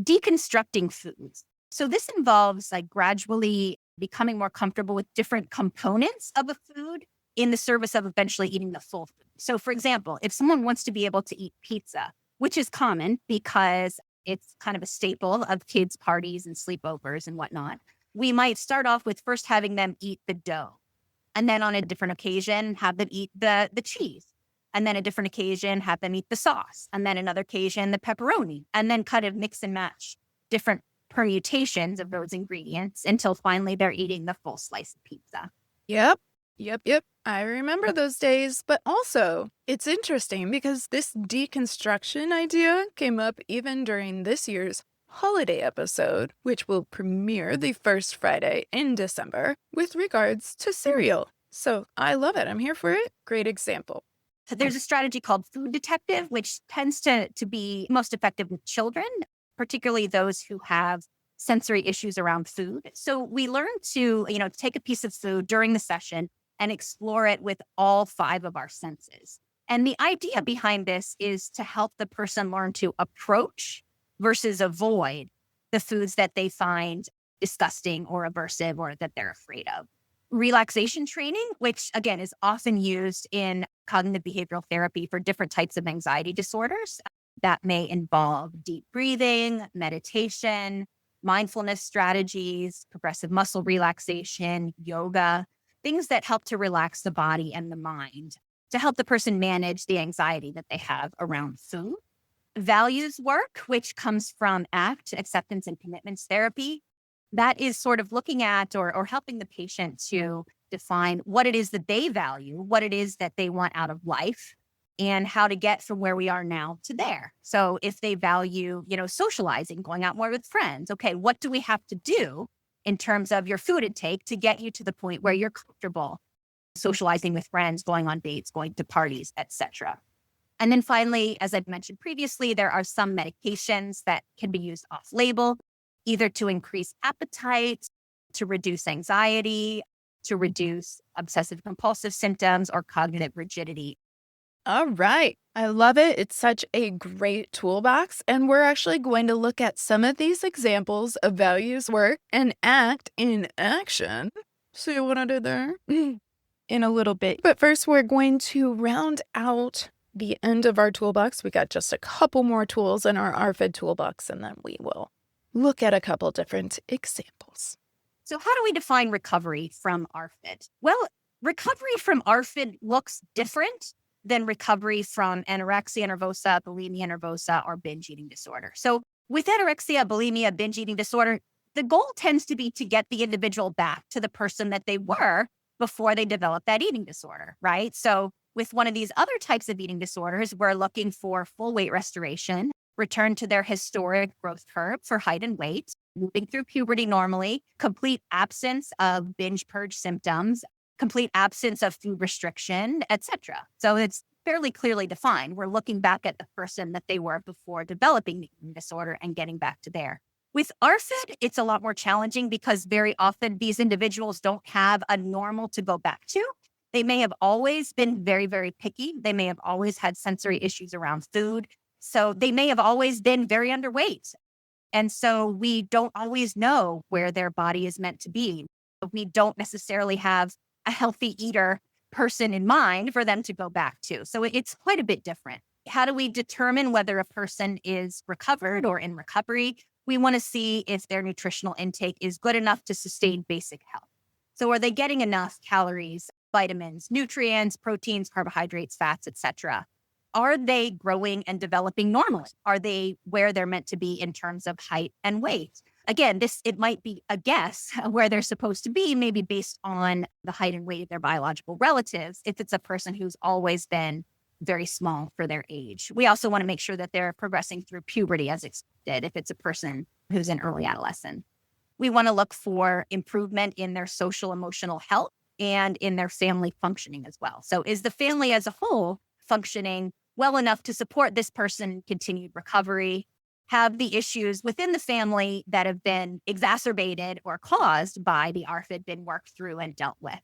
Deconstructing foods. So this involves like gradually becoming more comfortable with different components of a food in the service of eventually eating the full food. So for example, if someone wants to be able to eat pizza, which is common because it's kind of a staple of kids' parties and sleepovers and whatnot, we might start off with first having them eat the dough. And then on a different occasion, have them eat the cheese. And then a different occasion, have them eat the sauce. And then another occasion, the pepperoni. And then kind of mix and match different permutations of those ingredients until finally they're eating the full slice of pizza. Yep. I remember those days. But also, it's interesting because this deconstruction idea came up even during this year's holiday episode, which will premiere the first Friday in December with regards to cereal. So I love it. I'm here for it. Great example. There's a strategy called food detective, which tends to be most effective with children, particularly those who have sensory issues around food. So we learn to, take a piece of food during the session and explore it with all 5 of our senses. And the idea behind this is to help the person learn to approach versus avoid the foods that they find disgusting or aversive or that they're afraid of. Relaxation training, which again is often used in cognitive behavioral therapy for different types of anxiety disorders. That may involve deep breathing, meditation, mindfulness strategies, progressive muscle relaxation, yoga, things that help to relax the body and the mind to help the person manage the anxiety that they have around food. Values work, which comes from ACT, acceptance and commitments therapy. That is sort of looking at or helping the patient to define what it is that they value, what it is that they want out of life, and how to get from where we are now to there. So if they value, socializing, going out more with friends, okay, what do we have to do in terms of your food intake to get you to the point where you're comfortable socializing with friends, going on dates, going to parties, etc. And then finally, as I've mentioned previously, there are some medications that can be used off-label, either to increase appetite, to reduce anxiety, to reduce obsessive compulsive symptoms, or cognitive rigidity. All right. I love it. It's such a great toolbox. And we're actually going to look at some of these examples of values work and ACT in action. See what I did there? In a little bit. But first, we're going to round out the end of our toolbox. We got just a couple more tools in our ARFID toolbox, and then we will look at a couple different examples. So how do we define recovery from ARFID? Well, recovery from ARFID looks different than recovery from anorexia nervosa, bulimia nervosa, or binge eating disorder. So with anorexia, bulimia, binge eating disorder, the goal tends to be to get the individual back to the person that they were before they developed that eating disorder, right? So with one of these other types of eating disorders, we're looking for full weight restoration, return to their historic growth curve for height and weight, moving through puberty normally, complete absence of binge purge symptoms, complete absence of food restriction, etc. So it's fairly clearly defined. We're looking back at the person that they were before developing the eating disorder and getting back to there. With ARFID, it's a lot more challenging because very often these individuals don't have a normal to go back to. They may have always been very, very picky. They may have always had sensory issues around food. So they may have always been very underweight. And so we don't always know where their body is meant to be. We don't necessarily have a healthy eater person in mind for them to go back to. So it's quite a bit different. How do we determine whether a person is recovered or in recovery? We want to see if their nutritional intake is good enough to sustain basic health. So are they getting enough calories, vitamins, nutrients, proteins, carbohydrates, fats, etc.? Are they growing and developing normally? Are they where they're meant to be in terms of height and weight? Again, it might be a guess where they're supposed to be, maybe based on the height and weight of their biological relatives, if it's a person who's always been very small for their age. We also want to make sure that they're progressing through puberty as expected if it's a person who's in early adolescence. We want to look for improvement in their social emotional health and in their family functioning as well. So is the family as a whole functioning well enough to support this person continued recovery? Have the issues within the family that have been exacerbated or caused by the ARFID been worked through and dealt with?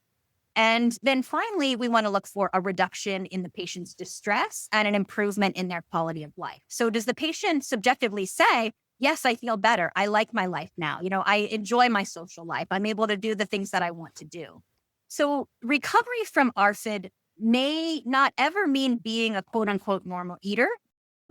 And then finally, we want to look for a reduction in the patient's distress and an improvement in their quality of life. So does the patient subjectively say, yes, I feel better. I like my life now. I enjoy my social life. I'm able to do the things that I want to do. So recovery from ARFID may not ever mean being a quote unquote normal eater.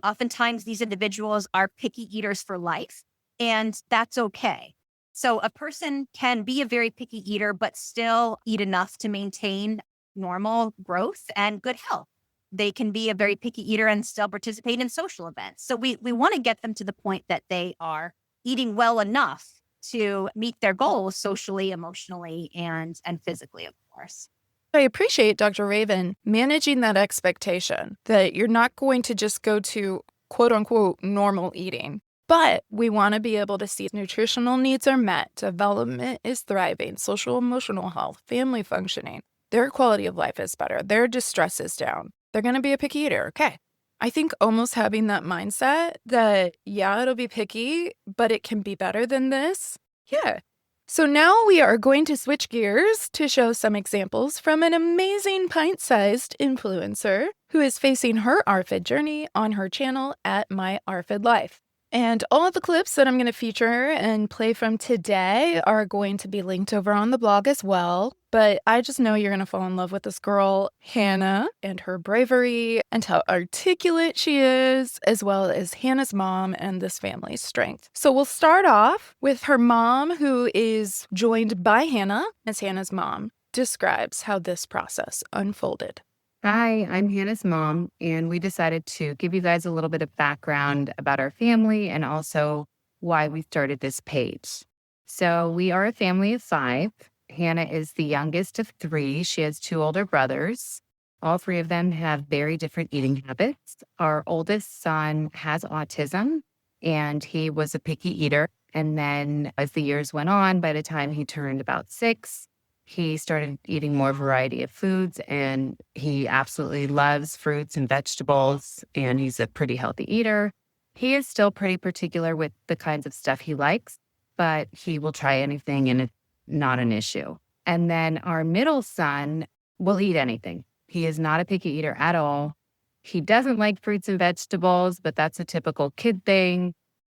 Oftentimes these individuals are picky eaters for life, and that's okay. So a person can be a very picky eater, but still eat enough to maintain normal growth and good health. They can be a very picky eater and still participate in social events. So we want to get them to the point that they are eating well enough to meet their goals socially, emotionally, and physically, of course. I appreciate Dr. Ravin managing that expectation that you're not going to just go to quote unquote normal eating, but we want to be able to see nutritional needs are met, development is thriving, social emotional health, family functioning, their quality of life is better, their distress is down. They're going to be a picky eater. Okay. I think almost having that mindset that, yeah, it'll be picky, but it can be better than this. Yeah. So now we are going to switch gears to show some examples from an amazing pint-sized influencer who is facing her ARFID journey on her channel at My ARFID Life. And all of the clips that I'm going to feature and play from today are going to be linked over on the blog as well. But I just know you're going to fall in love with this girl, Hannah, and her bravery and how articulate she is, as well as Hannah's mom and this family's strength. So we'll start off with her mom, who is joined by Hannah as Hannah's mom describes how this process unfolded. Hi, I'm Hannah's mom, and we decided to give you guys a little bit of background about our family and also why we started this page. So, we are a family of 5. Hannah is the youngest of 3. She has 2 older brothers. All 3 of them have very different eating habits. Our oldest son has autism, and he was a picky eater. And then, as the years went on, by the time he turned about 6, he started eating more variety of foods, and he absolutely loves fruits and vegetables, and he's a pretty healthy eater. He is still pretty particular with the kinds of stuff he likes, but he will try anything, and it's not an issue. And then our middle son will eat anything. He is not a picky eater at all. He doesn't like fruits and vegetables, but that's a typical kid thing.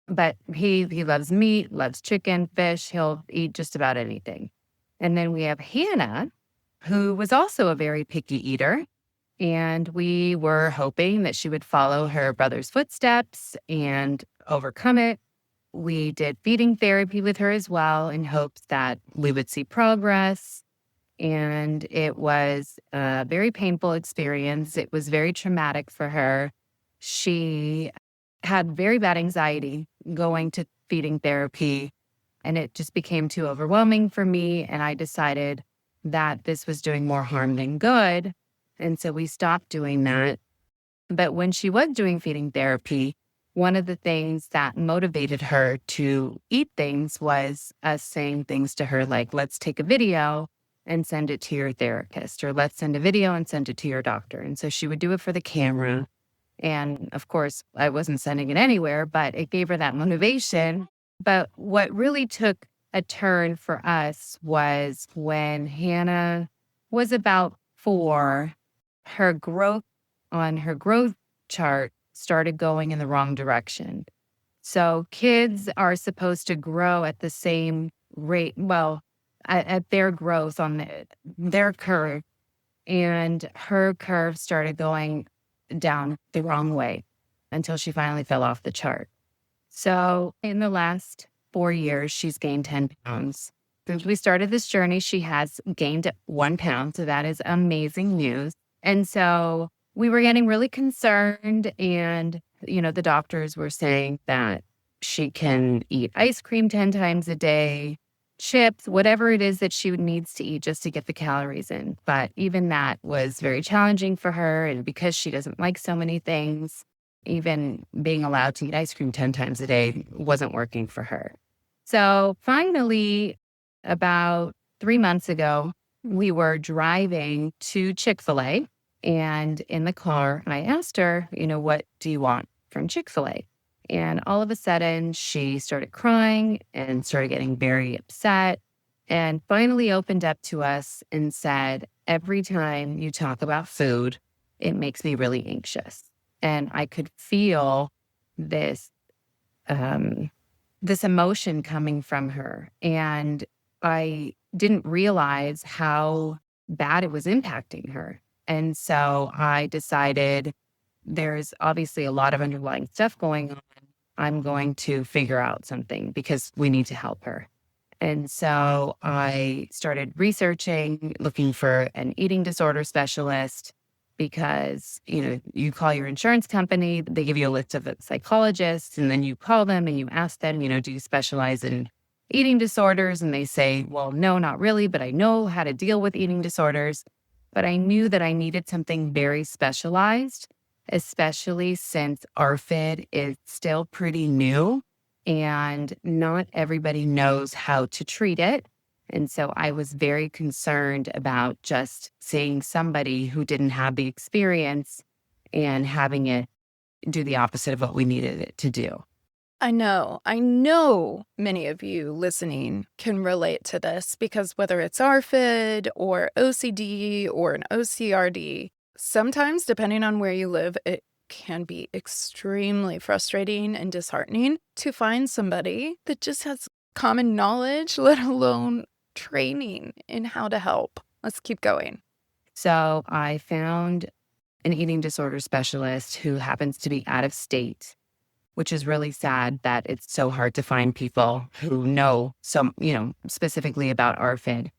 But he loves meat, loves chicken, fish. He'll eat just about anything. And then we have Hannah, who was also a very picky eater. And we were hoping that she would follow her brother's footsteps and overcome it. We did feeding therapy with her as well in hopes that we would see progress. And it was a very painful experience. It was very traumatic for her. She had very bad anxiety going to feeding therapy. And it just became too overwhelming for me. And I decided that this was doing more harm than good. And so we stopped doing that. But when she was doing feeding therapy, one of the things that motivated her to eat things was us saying things to her like, let's take a video and send it to your therapist, or let's send a video and send it to your doctor. And so she would do it for the camera. And of course, I wasn't sending it anywhere, but it gave her that motivation. But what really took a turn for us was when Hannah was about 4, her growth on her growth chart started going in the wrong direction. So kids are supposed to grow at the same rate, well, at their growth on their curve. And her curve started going down the wrong way until she finally fell off the chart. So in the last 4 years, she's gained 10 pounds. Since we started this journey, she has gained 1 pound. So that is amazing news. And so we were getting really concerned. And, the doctors were saying that she can eat ice cream 10 times a day, chips, whatever it is that she needs to eat just to get the calories in. But even that was very challenging for her. And because she doesn't like so many things, even being allowed to eat ice cream 10 times a day wasn't working for her. So finally, about 3 months ago, we were driving to Chick-fil-A. And in the car, I asked her, what do you want from Chick-fil-A? And all of a sudden, she started crying and started getting very upset and finally opened up to us and said, every time you talk about food, it makes me really anxious. And I could feel this this emotion coming from her. And I didn't realize how bad it was impacting her. And so I decided there's obviously a lot of underlying stuff going on. I'm going to figure out something because we need to help her. And so I started researching, looking for an eating disorder specialist because, you call your insurance company, they give you a list of psychologists, and then you call them and you ask them, do you specialize in eating disorders? And they say, well, no, not really, but I know how to deal with eating disorders. But I knew that I needed something very specialized, especially since ARFID is still pretty new and not everybody knows how to treat it. And so I was very concerned about just seeing somebody who didn't have the experience and having it do the opposite of what we needed it to do. I know many of you listening can relate to this because whether it's ARFID or OCD or an OCRD, sometimes depending on where you live, it can be extremely frustrating and disheartening to find somebody that just has common knowledge, let alone training in how to help. Let's keep going. So I found an eating disorder specialist who happens to be out of state, which is really sad that it's so hard to find people who know specifically about ARFID.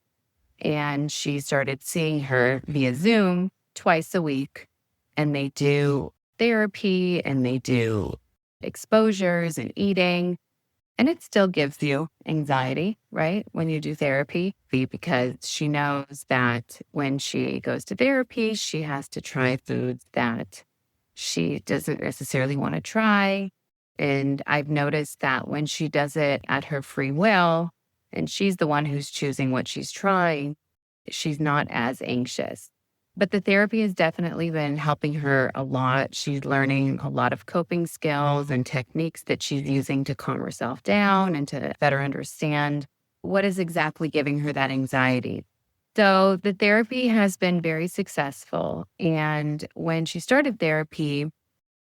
And she started seeing her via Zoom twice a week. And they do therapy and they do exposures and eating. And it still gives you anxiety, right? When you do therapy, because she knows that when she goes to therapy, she has to try foods that she doesn't necessarily want to try. And I've noticed that when she does it at her free will, and she's the one who's choosing what she's trying, she's not as anxious. But the therapy has definitely been helping her a lot. She's learning a lot of coping skills and techniques that she's using to calm herself down and to better understand what is exactly giving her that anxiety. So the therapy has been very successful. And when she started therapy,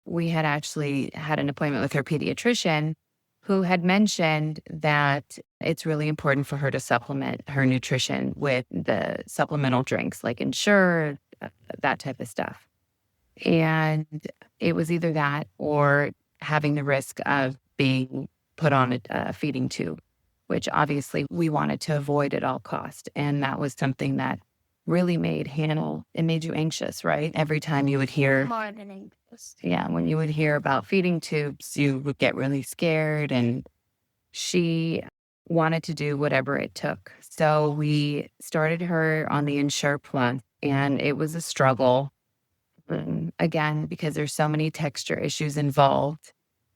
we had actually had an appointment with her pediatrician who had mentioned that it's really important for her to supplement her nutrition with the supplemental drinks like Ensure, that type of stuff. And it was either that or having the risk of being put on a feeding tube, which obviously we wanted to avoid at all costs. And that was something that really made Hannah, it made you anxious, right? Every time you would hear, More than anxious. yeah, when you would hear about feeding tubes, you would get really scared. And she wanted to do whatever it took. So we started her on the Ensure Plus, and it was a struggle. Again, because there's so many texture issues involved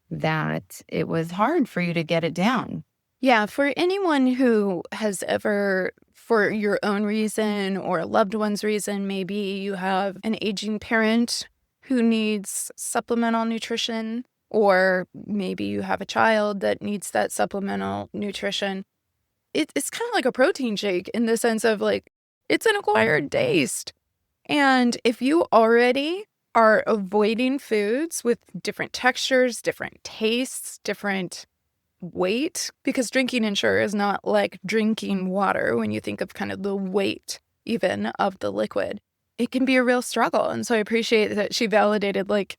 that it was hard for you to get it down. Yeah, for anyone who has ever, for your own reason or a loved one's reason, maybe you have an aging parent who needs supplemental nutrition. or maybe you have a child that needs that supplemental nutrition. It's kind of like a protein shake in the sense of like, it's an acquired taste. And if you already are avoiding foods with different textures, different tastes, different weight, because drinking Ensure is not like drinking water when you think of kind of the weight even of the liquid. It can be a real struggle. And so I appreciate that she validated like,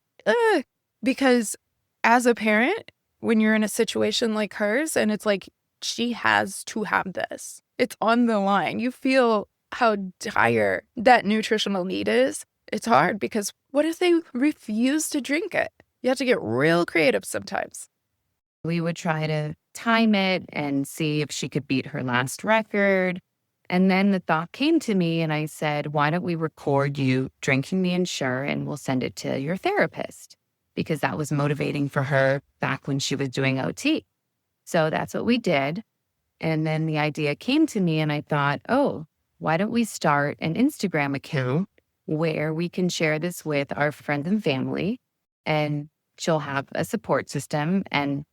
because as a parent, when you're in a situation like hers and it's like, she has to have this, it's on the line. You feel how dire that nutritional need is. It's hard because what if they refuse to drink it? You have to get real creative sometimes. We would try to time it and see if she could beat her last record. And then the thought came to me and I said, why don't we record you drinking the Ensure and we'll send it to your therapist? Because that was motivating for her back when she was doing OT. So that's what we did. And then the idea came to me and I thought, oh, why don't we start an Instagram account where we can share this with our friends and family, and she'll have a support system and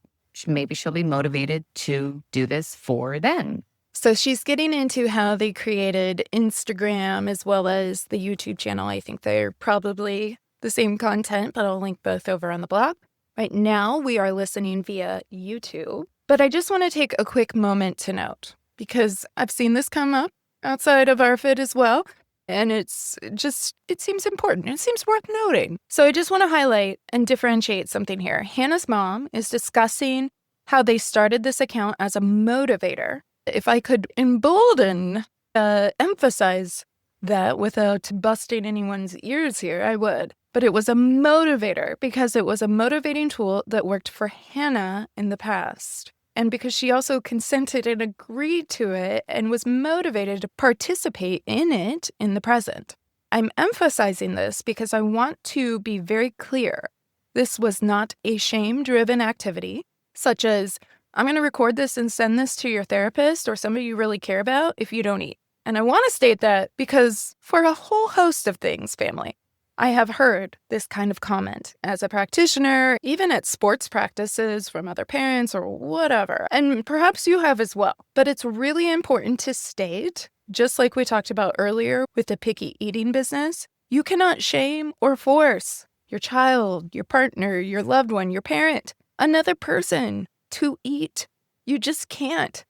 maybe she'll be motivated to do this for them. So she's getting into how they created Instagram as well as the YouTube channel. I think they're probably the same content, but I'll link both over on the blog. Right now, we are listening via YouTube. But I just want to take a quick moment to note, because I've seen this come up outside of ARFID as well, and it seems important. It seems worth noting. So I just want to highlight and differentiate something here. Hannah's mom is discussing how they started this account as a motivator. If I could embolden, emphasize that without busting anyone's ears here, I would. But it was a motivator because it was a motivating tool that worked for Hannah in the past. And because she also consented and agreed to it and was motivated to participate in it in the present. I'm emphasizing this because I want to be very clear. This was not a shame-driven activity, such as, I'm going to record this and send this to your therapist or somebody you really care about if you don't eat. And I want to state that because for a whole host of things, family, I have heard this kind of comment as a practitioner, even at sports practices from other parents or whatever. And perhaps you have as well. But it's really important to state, just like we talked about earlier with the picky eating business, you cannot shame or force your child, your partner, your loved one, your parent, another person to eat. You just can't.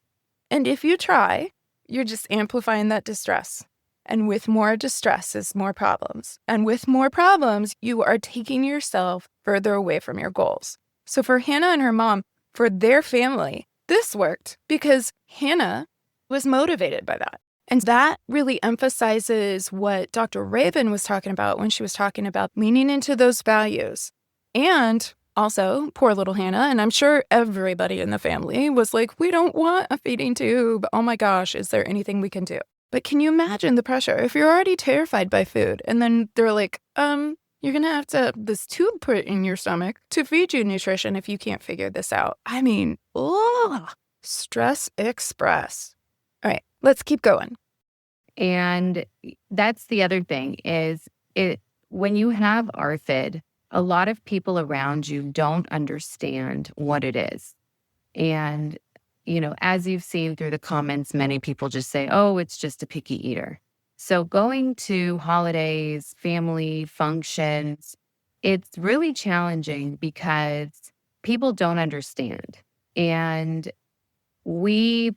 And if you try, you're just amplifying that distress. And with more distress is more problems. And with more problems, you are taking yourself further away from your goals. So for Hannah and her mom, for their family, this worked because Hannah was motivated by that. And that really emphasizes what Dr. Ravin was talking about when she was talking about leaning into those values. And also, poor little Hannah, and I'm sure everybody in the family was like, we don't want a feeding tube. Oh my gosh, is there anything we can do? But can you imagine the pressure? If you're already terrified by food and then they're like, you're going to have to have this tube put in your stomach to feed you nutrition if you can't figure this out. I mean, stress express. All right, let's keep going. And that's the other thing is when you have ARFID, a lot of people around you don't understand what it is. And as you've seen through the comments, many people just say, oh, it's just a picky eater. So going to holidays, family functions, it's really challenging because people don't understand. And we,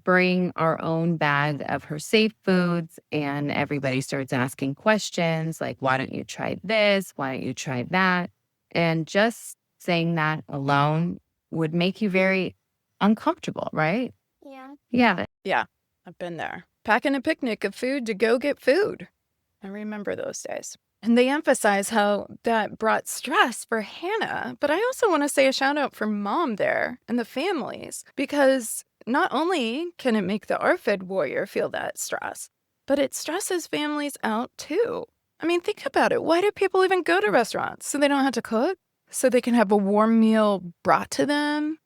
bring our own bag of her safe foods and everybody starts asking questions like, why don't you try this? Why don't you try that? And just saying that alone would make you very uncomfortable, right? Yeah. Yeah, I've been there. Packing a picnic of food to go get food. I remember those days. And they emphasize how that brought stress for Hannah. But I also want to say a shout out for mom there and the families, because not only can it make the ARFID warrior feel that stress, but it stresses families out too. I mean, think about it. Why do people even go to restaurants? So they don't have to cook? So they can have a warm meal brought to them?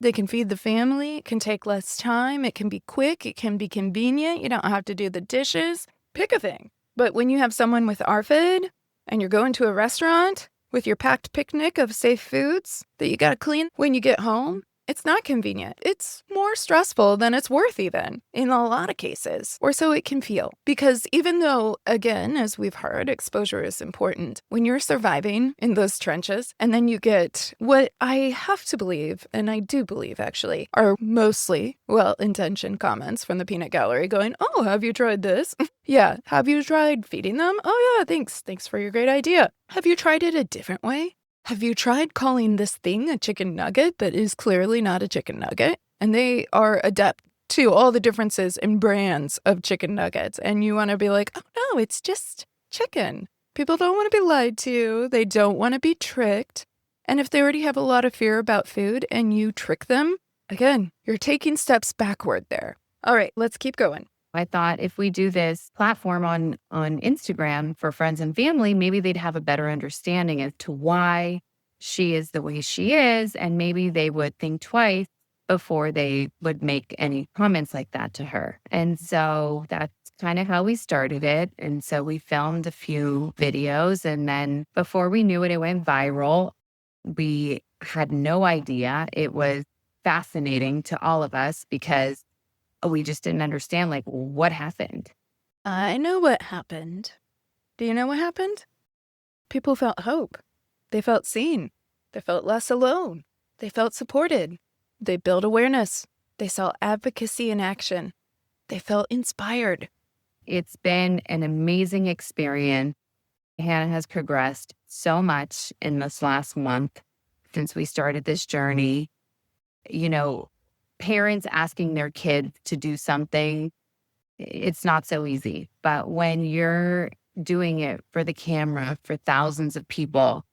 They can feed the family. It can take less time. It can be quick. It can be convenient. You don't have to do the dishes. Pick a thing. But when you have someone with ARFID and you're going to a restaurant, with your packed picnic of safe foods that you gotta clean when you get home. It's not convenient. It's more stressful than it's worth even, in a lot of cases, or so it can feel. Because even though, again, as we've heard, exposure is important, when you're surviving in those trenches, and then you get what I have to believe, and I do believe actually, are mostly well-intentioned comments from the peanut gallery going, oh, have you tried this? Yeah, have you tried feeding them? Oh yeah, thanks. Thanks for your great idea. Have you tried it a different way? Have you tried calling this thing a chicken nugget that is clearly not a chicken nugget? And they are adept to all the differences in brands of chicken nuggets. And you want to be like, oh no, it's just chicken. People don't want to be lied to. They don't want to be tricked. And if they already have a lot of fear about food and you trick them, again, you're taking steps backward there. All right, let's keep going. I thought if we do this platform on Instagram for friends and family, maybe they'd have a better understanding as to why she is the way she is. And maybe they would think twice before they would make any comments like that to her. And so that's kind of how we started it. And so we filmed a few videos. And then before we knew it, it went viral. We had no idea. It was fascinating to all of us because we just didn't understand, like, what happened. I know what happened. Do you know what happened? People felt hope. They felt seen. They felt less alone. They felt supported. They built awareness. They saw advocacy in action. They felt inspired. It's been an amazing experience. Hannah has progressed so much in this last month since we started this journey. You know, parents asking their kids to do something, it's not so easy. But when you're doing it for the camera, for thousands of people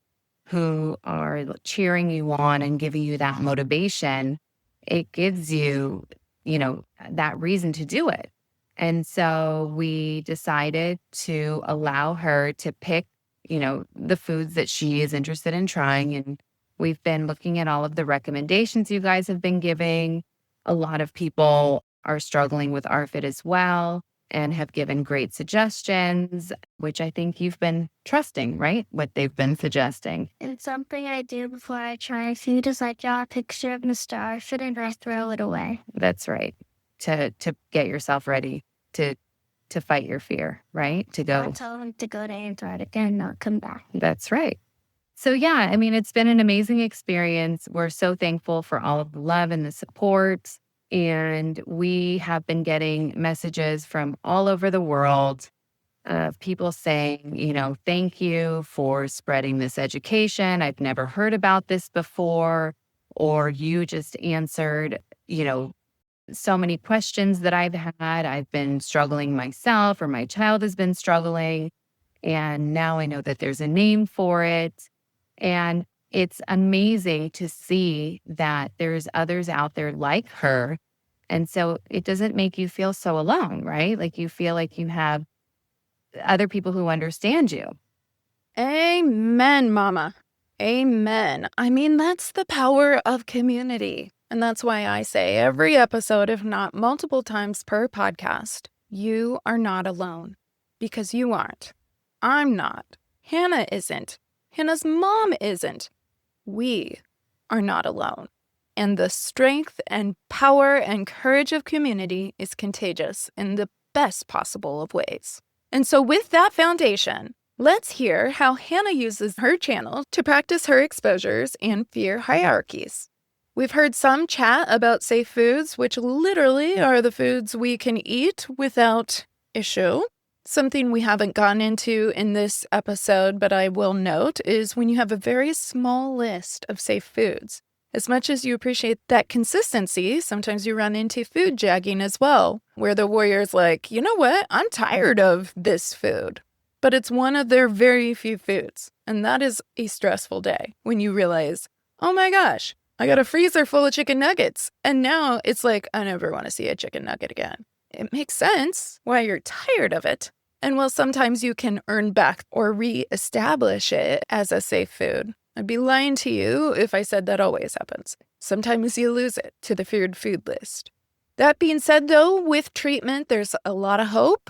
who are cheering you on and giving you that motivation, it gives you, that reason to do it. And so we decided to allow her to pick, the foods that she is interested in trying. And we've been looking at all of the recommendations you guys have been giving. A lot of people are struggling with ARFID as well and have given great suggestions, which I think you've been trusting, right? What they've been suggesting. And something I do before I try food is I draw a picture of Mr. ARFID and I throw it away. That's right. To get yourself ready to fight your fear, right? To go. I tell him to go to Antarctica and not come back. That's right. So yeah, I mean, it's been an amazing experience. We're so thankful for all of the love and the support. And we have been getting messages from all over the world of people saying, thank you for spreading this education. I've never heard about this before. Or you just answered, so many questions that I've had. I've been struggling myself, or my child has been struggling. And now I know that there's a name for it. And it's amazing to see that there's others out there like her. And so it doesn't make you feel so alone, right? Like you feel like you have other people who understand you. Amen, Mama. Amen. I mean, that's the power of community. And that's why I say every episode, if not multiple times per podcast, you are not alone. Because you aren't. I'm not. Hannah isn't. Hannah's mom isn't. We are not alone. And the strength and power and courage of community is contagious in the best possible of ways. And so with that foundation, let's hear how Hannah uses her channel to practice her exposures and fear hierarchies. We've heard some chat about safe foods, which literally are the foods we can eat without issue. Something we haven't gone into in this episode, but I will note, is when you have a very small list of safe foods. As much as you appreciate that consistency, sometimes you run into food jagging as well, where the warrior's like, you know what, I'm tired of this food. But it's one of their very few foods. And that is a stressful day when you realize, oh my gosh, I got a freezer full of chicken nuggets. And now it's like, I never want to see a chicken nugget again. It makes sense why you're tired of it. And while sometimes you can earn back or re-establish it as a safe food, I'd be lying to you if I said that always happens. Sometimes you lose it to the feared food list. That being said, though, with treatment, there's a lot of hope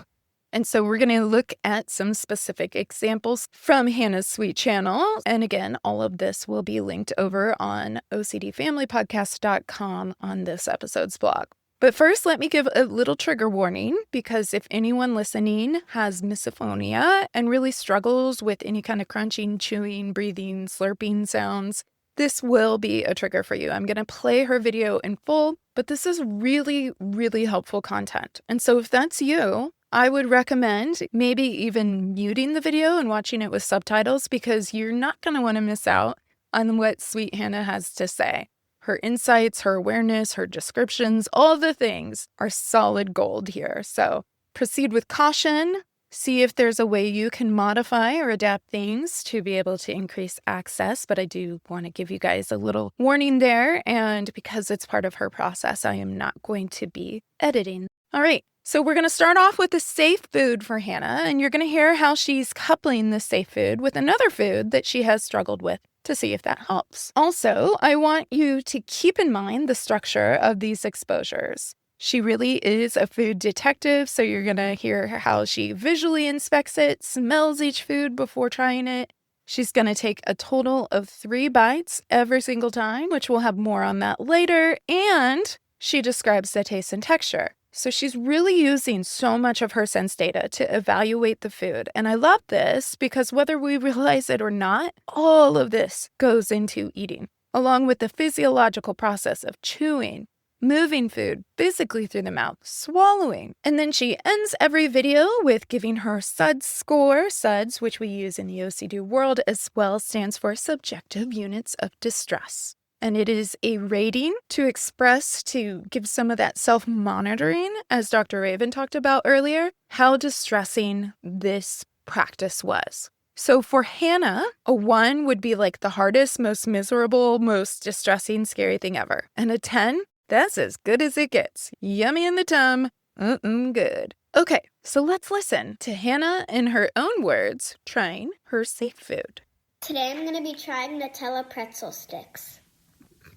And so we're going to look at some specific examples from Hannah's sweet channel. And again, all of this will be linked over on ocdfamilypodcast.com on this episode's blog. But first, let me give a little trigger warning, because if anyone listening has misophonia and really struggles with any kind of crunching, chewing, breathing, slurping sounds, this will be a trigger for you. I'm going to play her video in full, but this is really, really helpful content. And so if that's you, I would recommend maybe even muting the video and watching it with subtitles, because you're not going to want to miss out on what sweet Hannah has to say. Her insights, her awareness, her descriptions, all the things are solid gold here. So proceed with caution. See if there's a way you can modify or adapt things to be able to increase access. But I do want to give you guys a little warning there. And because it's part of her process, I am not going to be editing. All right. So we're going to start off with a safe food for Hannah. And you're going to hear how she's coupling the safe food with another food that she has struggled with, to see if that helps. Also, I want you to keep in mind the structure of these exposures. She really is a food detective, so you're going to hear how she visually inspects it, smells each food before trying it. She's going to take a total of 3 bites every single time, which we'll have more on that later, and she describes the taste and texture. So she's really using so much of her sense data to evaluate the food. And I love this because whether we realize it or not, all of this goes into eating, along with the physiological process of chewing, moving food physically through the mouth, swallowing. And then she ends every video with giving her SUDS score. SUDS, which we use in the OCD world as well, stands for Subjective Units of Distress. And it is a rating to express, to give some of that self-monitoring, as Dr. Ravin talked about earlier, how distressing this practice was. So for Hannah, a 1 would be like the hardest, most miserable, most distressing, scary thing ever. And a 10, that's as good as it gets. Yummy in the tum, good. Okay, so let's listen to Hannah in her own words trying her safe food. Today I'm going to be trying Nutella pretzel sticks.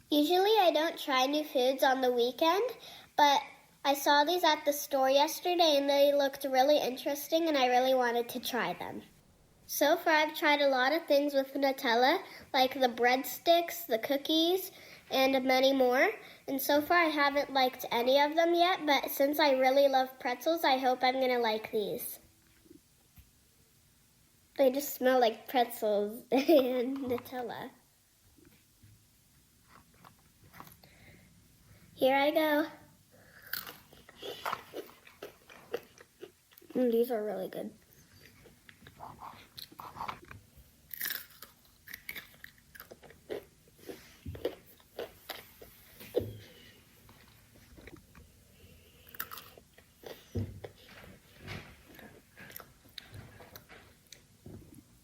Usually I don't try new foods on the weekend, but I saw these at the store yesterday and they looked really interesting and I really wanted to try them. So far I've tried a lot of things with Nutella, like the breadsticks, the cookies, and many more. And so far I haven't liked any of them yet, but since I really love pretzels, I hope I'm going to like these. They just smell like pretzels and Nutella. Here I go. These are really good.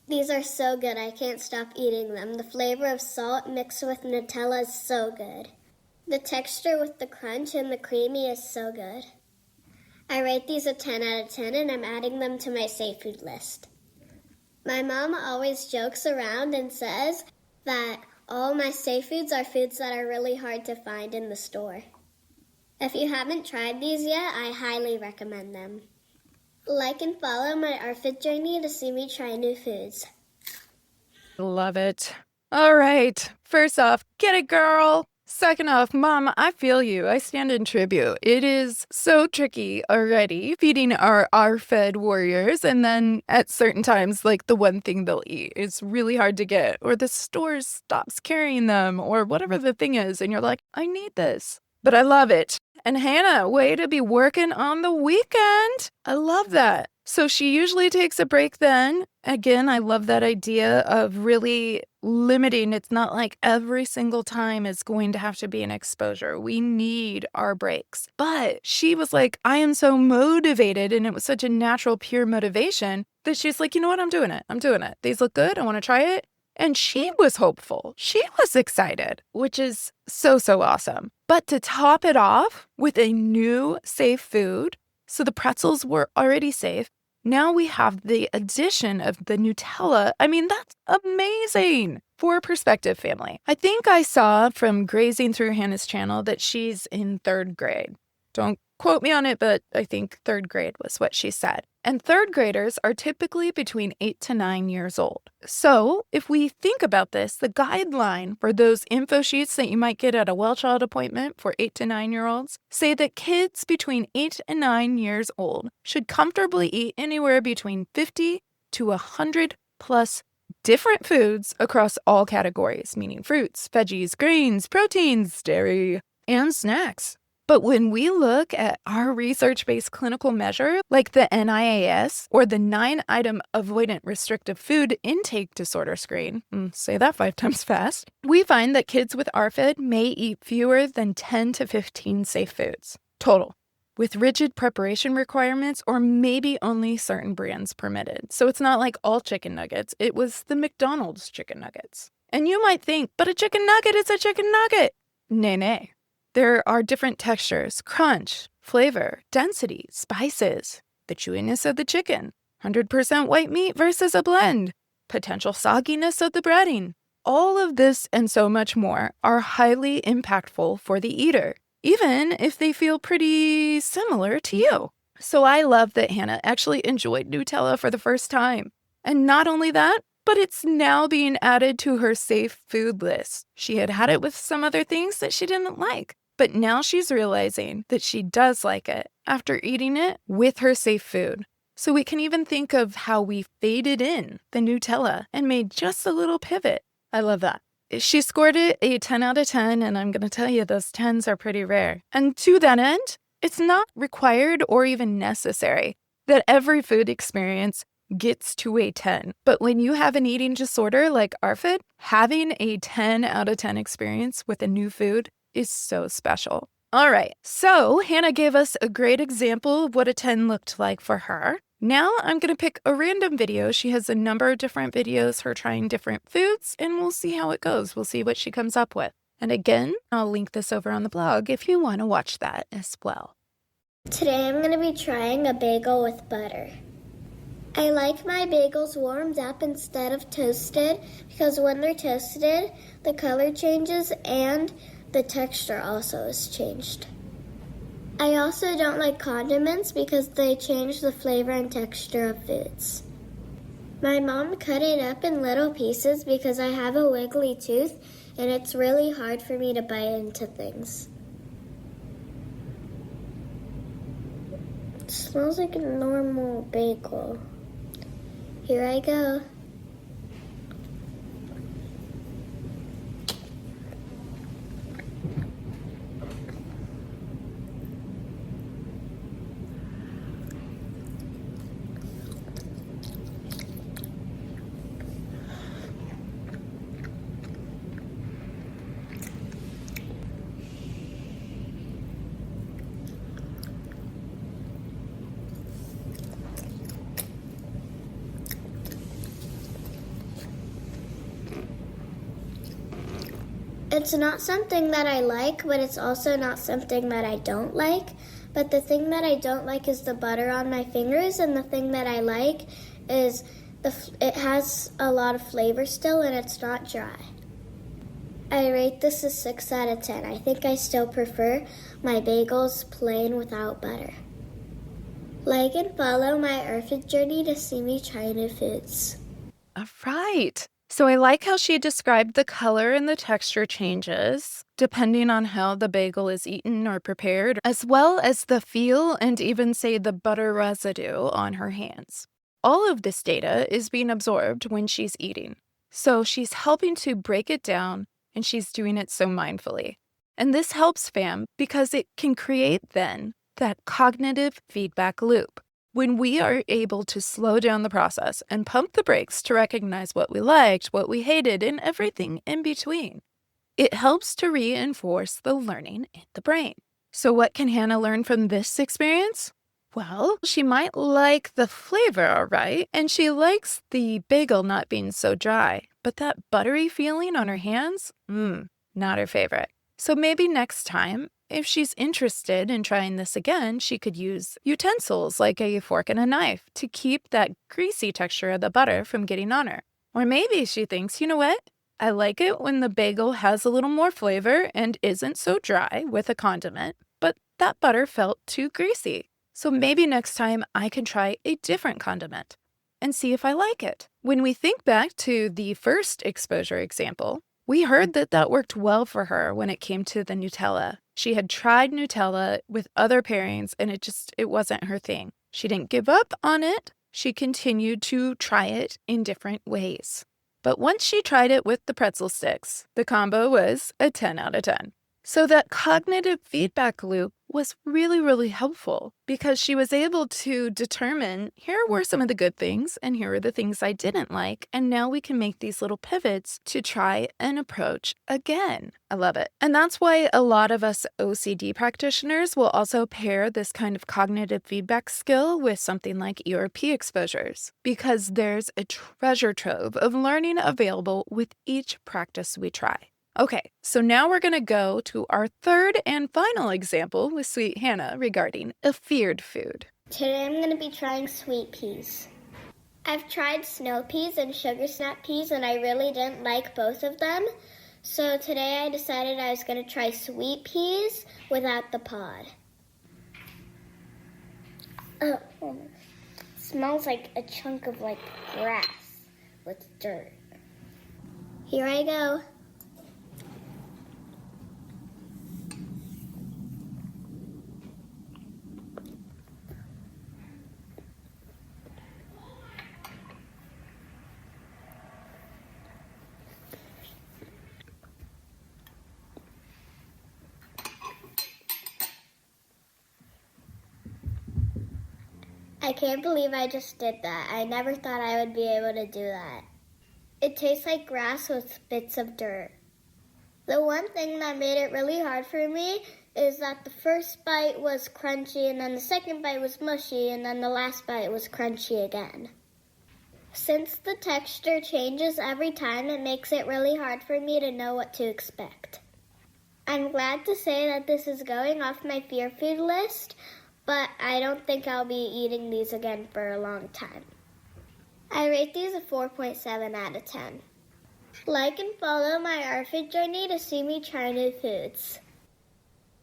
These are so good, I can't stop eating them. The flavor of salt mixed with Nutella is so good. The texture with the crunch and the creamy is so good. I rate these a 10 out of 10 and I'm adding them to my safe food list. My mom always jokes around and says that all my safe foods are foods that are really hard to find in the store. If you haven't tried these yet, I highly recommend them. Like and follow my ARFID journey to see me try new foods. Love it. All right. First off, get it, girl. Second off, Mom, I feel you. I stand in tribute. It is so tricky already feeding our ARFID warriors. And then at certain times, like the one thing they'll eat is really hard to get, or the store stops carrying them, or whatever the thing is. And you're like, I need this. But I love it. And Hannah, way to be working on the weekend. I love that. So she usually takes a break then. Again, I love that idea of really limiting. It's not like every single time is going to have to be an exposure. We need our breaks. But she was like, I am so motivated. And it was such a natural, pure motivation that she's like, you know what? I'm doing it. I'm doing it. These look good. I want to try it. And she was hopeful. She was excited, which is so, so awesome. But to top it off with a new safe food, so the pretzels were already safe. Now we have the addition of the Nutella. I mean, that's amazing for perspective, family. I think I saw from grazing through Hannah's channel that she's in 3rd grade. Don't quote me on it, but I think 3rd grade was what she said. And 3rd graders are typically between 8 to 9 years old. So if we think about this, the guideline for those info sheets that you might get at a well-child appointment for 8 to 9-year-olds say that kids between 8 and 9 years old should comfortably eat anywhere between 50 to 100 plus different foods across all categories, meaning fruits, veggies, grains, proteins, dairy, and snacks. But when we look at our research-based clinical measure, like the NIAS or the 9-item Avoidant Restrictive Food Intake Disorder screen, say that 5 times fast, we find that kids with ARFID may eat fewer than 10 to 15 safe foods total, with rigid preparation requirements or maybe only certain brands permitted. So it's not like all chicken nuggets. It was the McDonald's chicken nuggets. And you might think, but a chicken nugget is a chicken nugget. Nay. There are different textures, crunch, flavor, density, spices, the chewiness of the chicken, 100% white meat versus a blend, potential sogginess of the breading. All of this and so much more are highly impactful for the eater, even if they feel pretty similar to you. So I love that Hannah actually enjoyed Nutella for the first time. And not only that, but it's now being added to her safe food list. She had it with some other things that she didn't like. But now she's realizing that she does like it after eating it with her safe food. So we can even think of how we faded in the Nutella and made just a little pivot. I love that. She scored it a 10 out of 10, and I'm going to tell you those 10s are pretty rare. And to that end, it's not required or even necessary that every food experience gets to a 10. But when you have an eating disorder like ARFID, having a 10 out of 10 experience with a new food is so special. All right, so Hannah gave us a great example of what a 10 looked like for her. Now I'm going to pick a random video. She has a number of different videos, her trying different foods, and we'll see how it goes. We'll see what she comes up with. And again, I'll link this over on the blog if you want to watch that as well. Today I'm going to be trying a bagel with butter. I like my bagels warmed up instead of toasted because when they're toasted, the color changes and the texture also is changed. I also don't like condiments because they change the flavor and texture of foods. My mom cut it up in little pieces because I have a wiggly tooth and it's really hard for me to bite into things. It smells like a normal bagel. Here I go. It's not something that I like, but it's also not something that I don't like. But the thing that I don't like is the butter on my fingers, and the thing that I like is it has a lot of flavor still and it's not dry. I rate this a 6 out of 10. I think I still prefer my bagels plain without butter. Like and follow my ARFID journey to see me try new foods. All right. So I like how she described the color and the texture changes depending on how the bagel is eaten or prepared, as well as the feel and even say the butter residue on her hands. All of this data is being absorbed when she's eating. So she's helping to break it down and she's doing it so mindfully. And this helps fam because it can create then that cognitive feedback loop. When we are able to slow down the process and pump the brakes to recognize what we liked, what we hated, and everything in between, it helps to reinforce the learning in the brain. So what can Hannah learn from this experience? Well, she might like the flavor, all right, and she likes the bagel not being so dry, but that buttery feeling on her hands, not her favorite. So maybe next time, if she's interested in trying this again, she could use utensils like a fork and a knife to keep that greasy texture of the butter from getting on her. Or maybe she thinks, you know what? I like it when the bagel has a little more flavor and isn't so dry with a condiment. but that butter felt too greasy. So maybe next time I can try a different condiment and see if I like it. When we think back to the first exposure example, we heard that that worked well for her when it came to the Nutella. She had tried Nutella with other pairings and it wasn't her thing. She didn't give up on it. She continued to try it in different ways. But once she tried it with the pretzel sticks, the combo was a 10 out of 10. So that cognitive feedback loop was really, really helpful because she was able to determine here were some of the good things and here are the things I didn't like. And now we can make these little pivots to try an approach again. I love it. And that's why a lot of us OCD practitioners will also pair this kind of cognitive feedback skill with something like ERP exposures, because there's a treasure trove of learning available with each practice we try. Okay, so now we're going to go to our third and final example with sweet Hannah regarding a feared food. Today I'm going to be trying sweet peas. I've tried snow peas and sugar snap peas, and I really didn't like both of them. So today I decided I was going to try sweet peas without the pod. Oh, it smells like a chunk of grass with dirt. Here I go. I can't believe I just did that. I never thought I would be able to do that. It tastes like grass with bits of dirt. The one thing that made it really hard for me is that the first bite was crunchy, and then the second bite was mushy, and then the last bite was crunchy again. Since the texture changes every time, it makes it really hard for me to know what to expect. I'm glad to say that this is going off my fear food list, but I don't think I'll be eating these again for a long time. I rate these a 4.7 out of 10. Like and follow my ARFID journey to see me try new foods.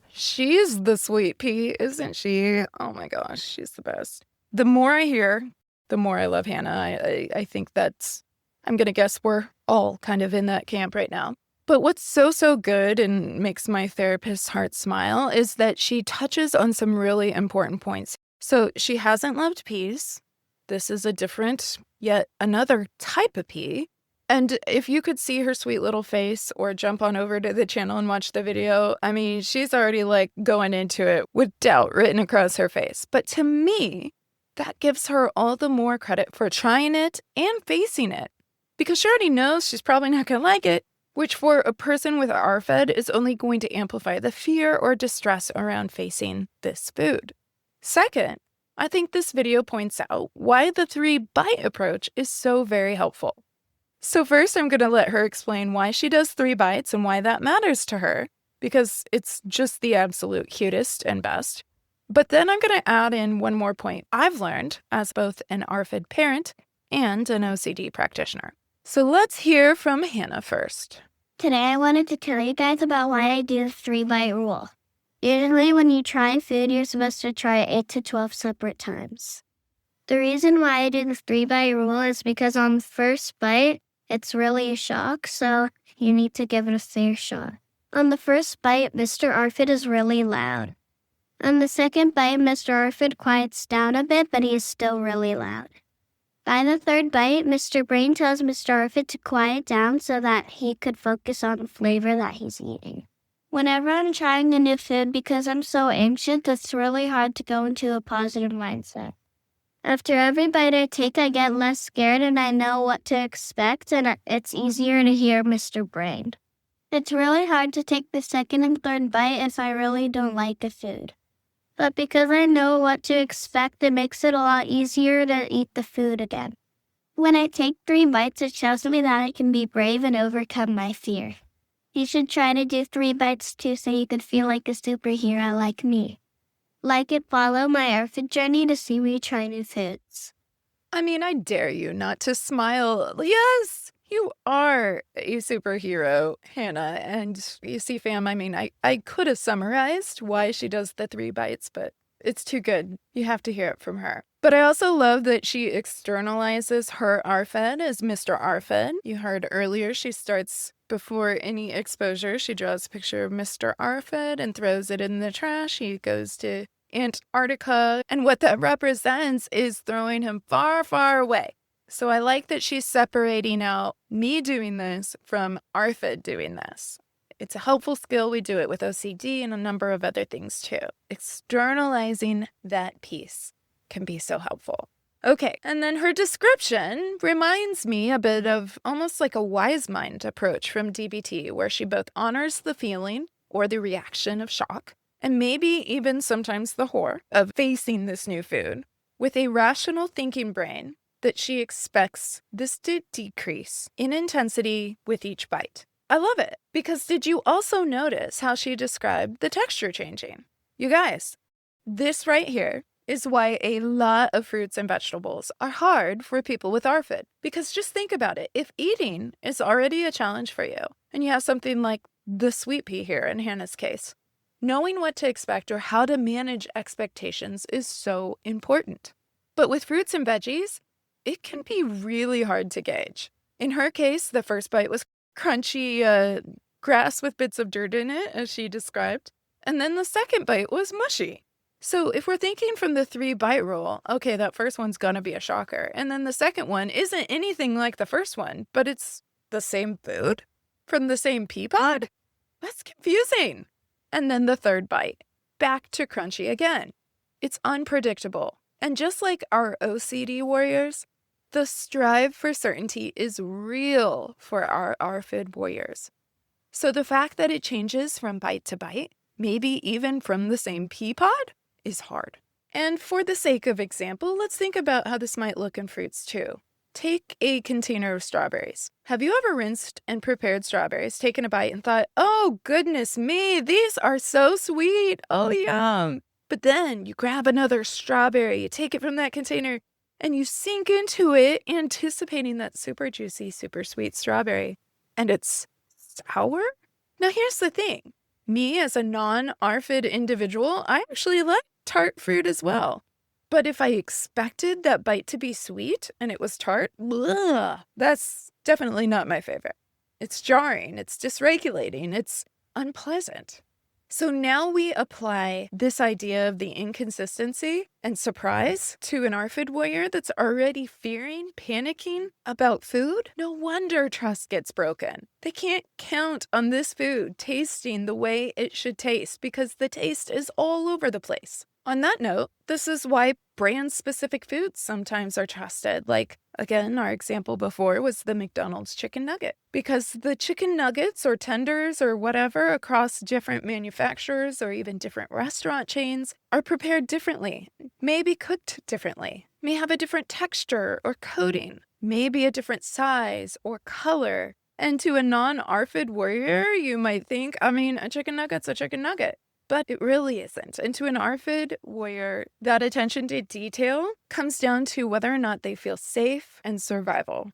She's the sweet pea, isn't she? Oh my gosh, she's the best. The more I hear, the more I love Hannah. I think I'm going to guess we're all kind of in that camp right now. But what's so good and makes my therapist's heart smile is that she touches on some really important points. So she hasn't loved peas. This is a different, yet another type of pea. And if you could see her sweet little face or jump on over to the channel and watch the video, I mean, she's already going into it with doubt written across her face. But to me, that gives her all the more credit for trying it and facing it, because she already knows she's probably not going to like it, which for a person with ARFID is only going to amplify the fear or distress around facing this food. Second, I think this video points out why the 3-bite approach is so very helpful. So first, I'm going to let her explain why she does 3 bites and why that matters to her, because it's just the absolute cutest and best. But then I'm going to add in one more point I've learned as both an ARFID parent and an OCD practitioner. So let's hear from Hannah first. Today I wanted to tell you guys about why I do the 3-bite rule. Usually when you try food, you're supposed to try it 8 to 12 separate times. The reason why I do the 3-bite rule is because on the first bite, it's really a shock, so you need to give it a fair shot. On the first bite, Mr. ARFID is really loud. On the second bite, Mr. ARFID quiets down a bit, but he is still really loud. By the third bite, Mr. Brain tells Mr. ARFID to quiet down so that he could focus on the flavor that he's eating. Whenever I'm trying a new food, because I'm so anxious, it's really hard to go into a positive mindset. After every bite I take, I get less scared and I know what to expect, and it's easier to hear Mr. Brain. It's really hard to take the second and third bite if I really don't like a food. But because I know what to expect, it makes it a lot easier to eat the food again. When I take 3 bites, it shows me that I can be brave and overcome my fear. You should try to do 3 bites too so you could feel like a superhero like me. Like and follow my ARFID journey to see me try new foods. I mean, I dare you not to smile. Yes, You are a superhero, Hannah. And you see, fam, I mean, I could have summarized why she does the 3 bites, but it's too good. You have to hear it from her. But I also love that she externalizes her ARFID as Mr. ARFID. You heard earlier she starts before any exposure. She draws a picture of Mr. ARFID and throws it in the trash. He goes to Antarctica. And what that represents is throwing him far, far away. So I like that she's separating out me doing this from ARFID doing this. It's a helpful skill. We do it with OCD and a number of other things too. Externalizing that piece can be so helpful. Okay, and then her description reminds me a bit of almost like a wise mind approach from DBT, where she both honors the feeling or the reaction of shock, and maybe even sometimes the horror of facing this new food, with a rational thinking brain that she expects this to decrease in intensity with each bite. I love it, because did you also notice how she described the texture changing? You guys, this right here is why a lot of fruits and vegetables are hard for people with ARFID. Because just think about it. If eating is already a challenge for you, and you have something like the sweet pea here in Hannah's case, knowing what to expect or how to manage expectations is so important. But with fruits and veggies, it can be really hard to gauge. In her case, the first bite was crunchy grass with bits of dirt in it, as she described. And then the second bite was mushy. So if we're thinking from the 3-bite rule, okay, that first one's gonna be a shocker. And then the second one isn't anything like the first one, but it's the same food from the same pea pod. That's confusing. And then the third bite, back to crunchy again. It's unpredictable. And just like our OCD warriors, the strive for certainty is real for our ARFID warriors. So the fact that it changes from bite to bite, maybe even from the same pea pod, is hard. And for the sake of example, let's think about how this might look in fruits too. Take a container of strawberries. Have you ever rinsed and prepared strawberries, taken a bite and thought, oh goodness me, these are so sweet, oh yum. But then you grab another strawberry, you take it from that container, and you sink into it, anticipating that super juicy, super sweet strawberry. And it's sour? Now here's the thing. Me as a non-ARFID individual, I actually like tart fruit as well. But if I expected that bite to be sweet and it was tart, bleh, that's definitely not my favorite. It's jarring, it's dysregulating, it's unpleasant. So now we apply this idea of the inconsistency and surprise to an ARFID warrior that's already fearing, panicking about food. No wonder trust gets broken. They can't count on this food tasting the way it should taste because the taste is all over the place. On that note, this is why brand-specific foods sometimes are trusted. Like, again, our example before was the McDonald's chicken nugget. Because the chicken nuggets or tenders or whatever across different manufacturers or even different restaurant chains are prepared differently, may be cooked differently, may have a different texture or coating, maybe a different size or color. And to a non-ARFID warrior, you might think, I mean, a chicken nugget's a chicken nugget. But it really isn't. And to an ARFID warrior, that attention to detail comes down to whether or not they feel safe and survival.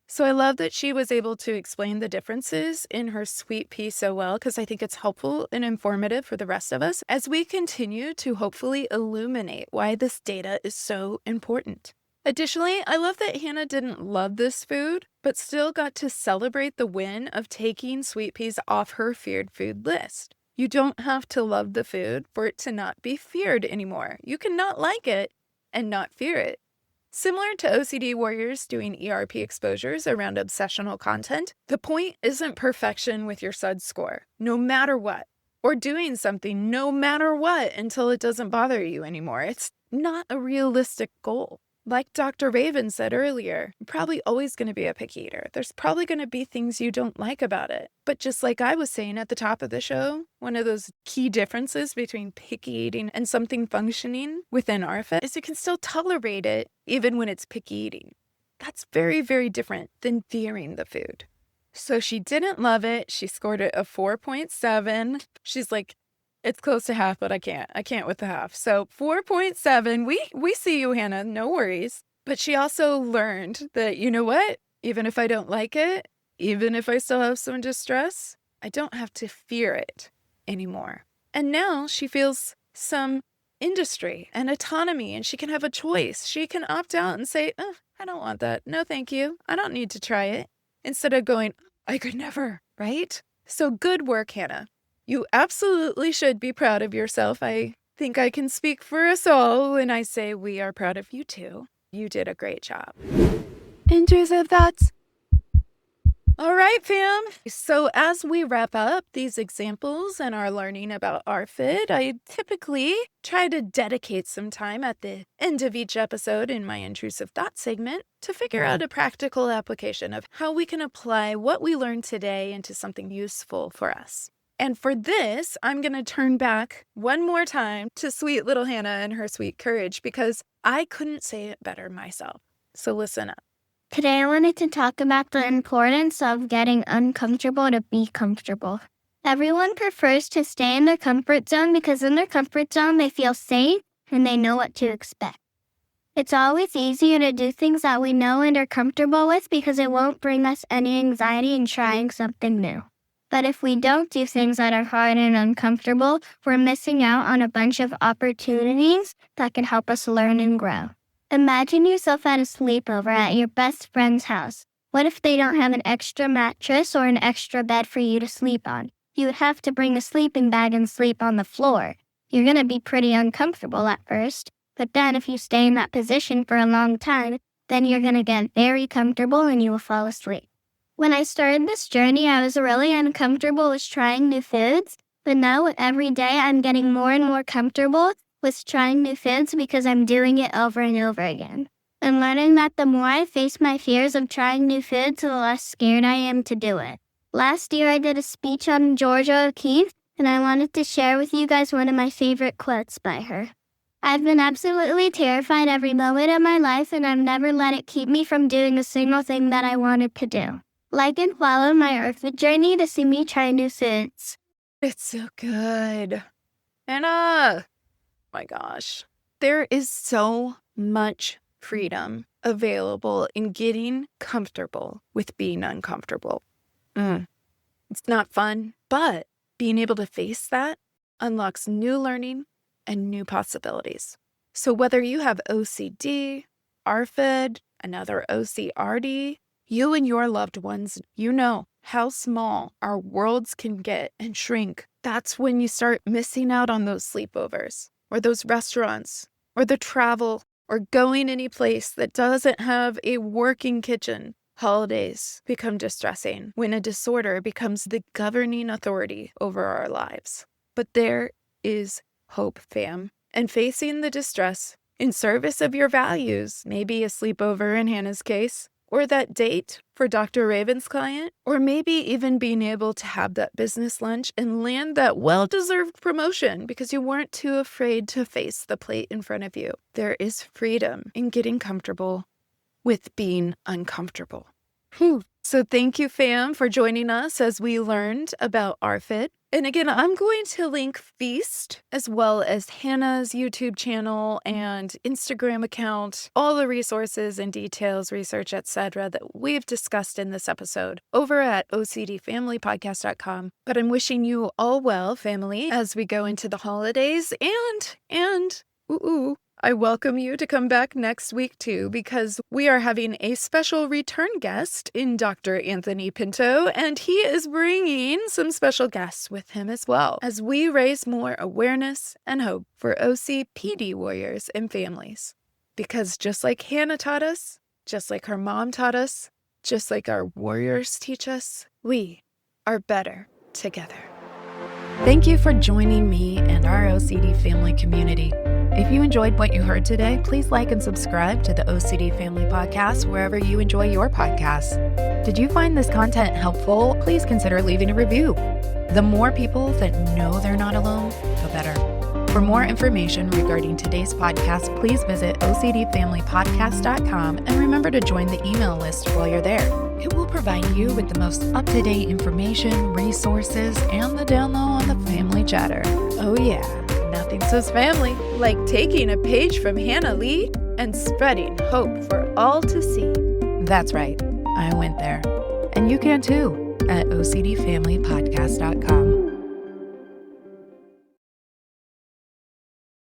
So I love that she was able to explain the differences in her sweet pea so well, because I think it's helpful and informative for the rest of us as we continue to hopefully illuminate why this data is so important. Additionally, I love that Hannah didn't love this food, but still got to celebrate the win of taking sweet peas off her feared food list. You don't have to love the food for it to not be feared anymore. You can not like it and not fear it. Similar to OCD warriors doing ERP exposures around obsessional content, the point isn't perfection with your SUD score, no matter what, or doing something no matter what until it doesn't bother you anymore. It's not a realistic goal. Like Dr. Ravin said earlier, you're probably always going to be a picky eater. There's probably going to be things you don't like about it. But just like I was saying at the top of the show, one of those key differences between picky eating and something functioning within ARFID is you can still tolerate it even when it's picky eating. That's very, very different than fearing the food. So she didn't love it. She scored it a 4.7. She's like, it's close to half, but I can't with the half. So 4.7, we see you, Hannah, no worries. But she also learned that, you know what? Even if I don't like it, even if I still have some distress, I don't have to fear it anymore. And now she feels some industry and autonomy, and she can have a choice. She can opt out and say, oh, I don't want that. No, thank you. I don't need to try it. Instead of going, I could never, right? So good work, Hannah. You absolutely should be proud of yourself. I think I can speak for us all when I say we are proud of you too. You did a great job. Intrusive thoughts. All right, fam. So as we wrap up these examples and our learning about ARFID, I typically try to dedicate some time at the end of each episode in my intrusive thought segment to figure out a practical application of how we can apply what we learned today into something useful for us. And for this, I'm going to turn back one more time to sweet little Hannah and her sweet courage because I couldn't say it better myself. So listen up. Today I wanted to talk about the importance of getting uncomfortable to be comfortable. Everyone prefers to stay in their comfort zone because in their comfort zone they feel safe and they know what to expect. It's always easier to do things that we know and are comfortable with because it won't bring us any anxiety in trying something new. But if we don't do things that are hard and uncomfortable, we're missing out on a bunch of opportunities that can help us learn and grow. Imagine yourself at a sleepover at your best friend's house. What if they don't have an extra mattress or an extra bed for you to sleep on? You would have to bring a sleeping bag and sleep on the floor. You're going to be pretty uncomfortable at first, but then if you stay in that position for a long time, then you're going to get very comfortable and you will fall asleep. When I started this journey, I was really uncomfortable with trying new foods, but now every day I'm getting more and more comfortable with trying new foods because I'm doing it over and over again. I'm learning that the more I face my fears of trying new foods, the less scared I am to do it. Last year I did a speech on Georgia O'Keeffe, and I wanted to share with you guys one of my favorite quotes by her. I've been absolutely terrified every moment of my life, and I've never let it keep me from doing a single thing that I wanted to do. Like and follow my ARFID journey to see me try new foods. It's so good. Hannah! My gosh, there is so much freedom available in getting comfortable with being uncomfortable. It's not fun, but being able to face that unlocks new learning and new possibilities. So whether you have OCD, ARFID, another OCRD, you and your loved ones, you know how small our worlds can get and shrink. That's when you start missing out on those sleepovers, or those restaurants, or the travel, or going any place that doesn't have a working kitchen. Holidays become distressing when a disorder becomes the governing authority over our lives. But there is hope, fam. And facing the distress in service of your values, maybe a sleepover in Hannah's case, or that date for Dr. Ravin's client, or maybe even being able to have that business lunch and land that well-deserved promotion because you weren't too afraid to face the plate in front of you. There is freedom in getting comfortable with being uncomfortable. So thank you, fam, for joining us as we learned about ARFID. And again, I'm going to link Feast as well as Hannah's YouTube channel and Instagram account, all the resources and details, research, etc. that we've discussed in this episode over at OCDFamilyPodcast.com. But I'm wishing you all well, family, as we go into the holidays and I welcome you to come back next week, too, because we are having a special return guest in Dr. Anthony Pinto, and he is bringing some special guests with him as well, as we raise more awareness and hope for OCPD warriors and families. Because just like Hannah taught us, just like her mom taught us, just like our warriors teach us, we are better together. Thank you for joining me and our OCD family community. If you enjoyed what you heard today, please like and subscribe to the OCD Family Podcast wherever you enjoy your podcasts. Did you find this content helpful? Please consider leaving a review. The more people that know they're not alone, the better. For more information regarding today's podcast, please visit OCDFamilyPodcast.com and remember to join the email list while you're there. It will provide you with the most up-to-date information, resources, and the down low on the family chatter. Oh yeah. Nothing says family like taking a page from Hannah Lea and spreading hope for all to see. That's right. I went there. And you can too at ocdfamilypodcast.com.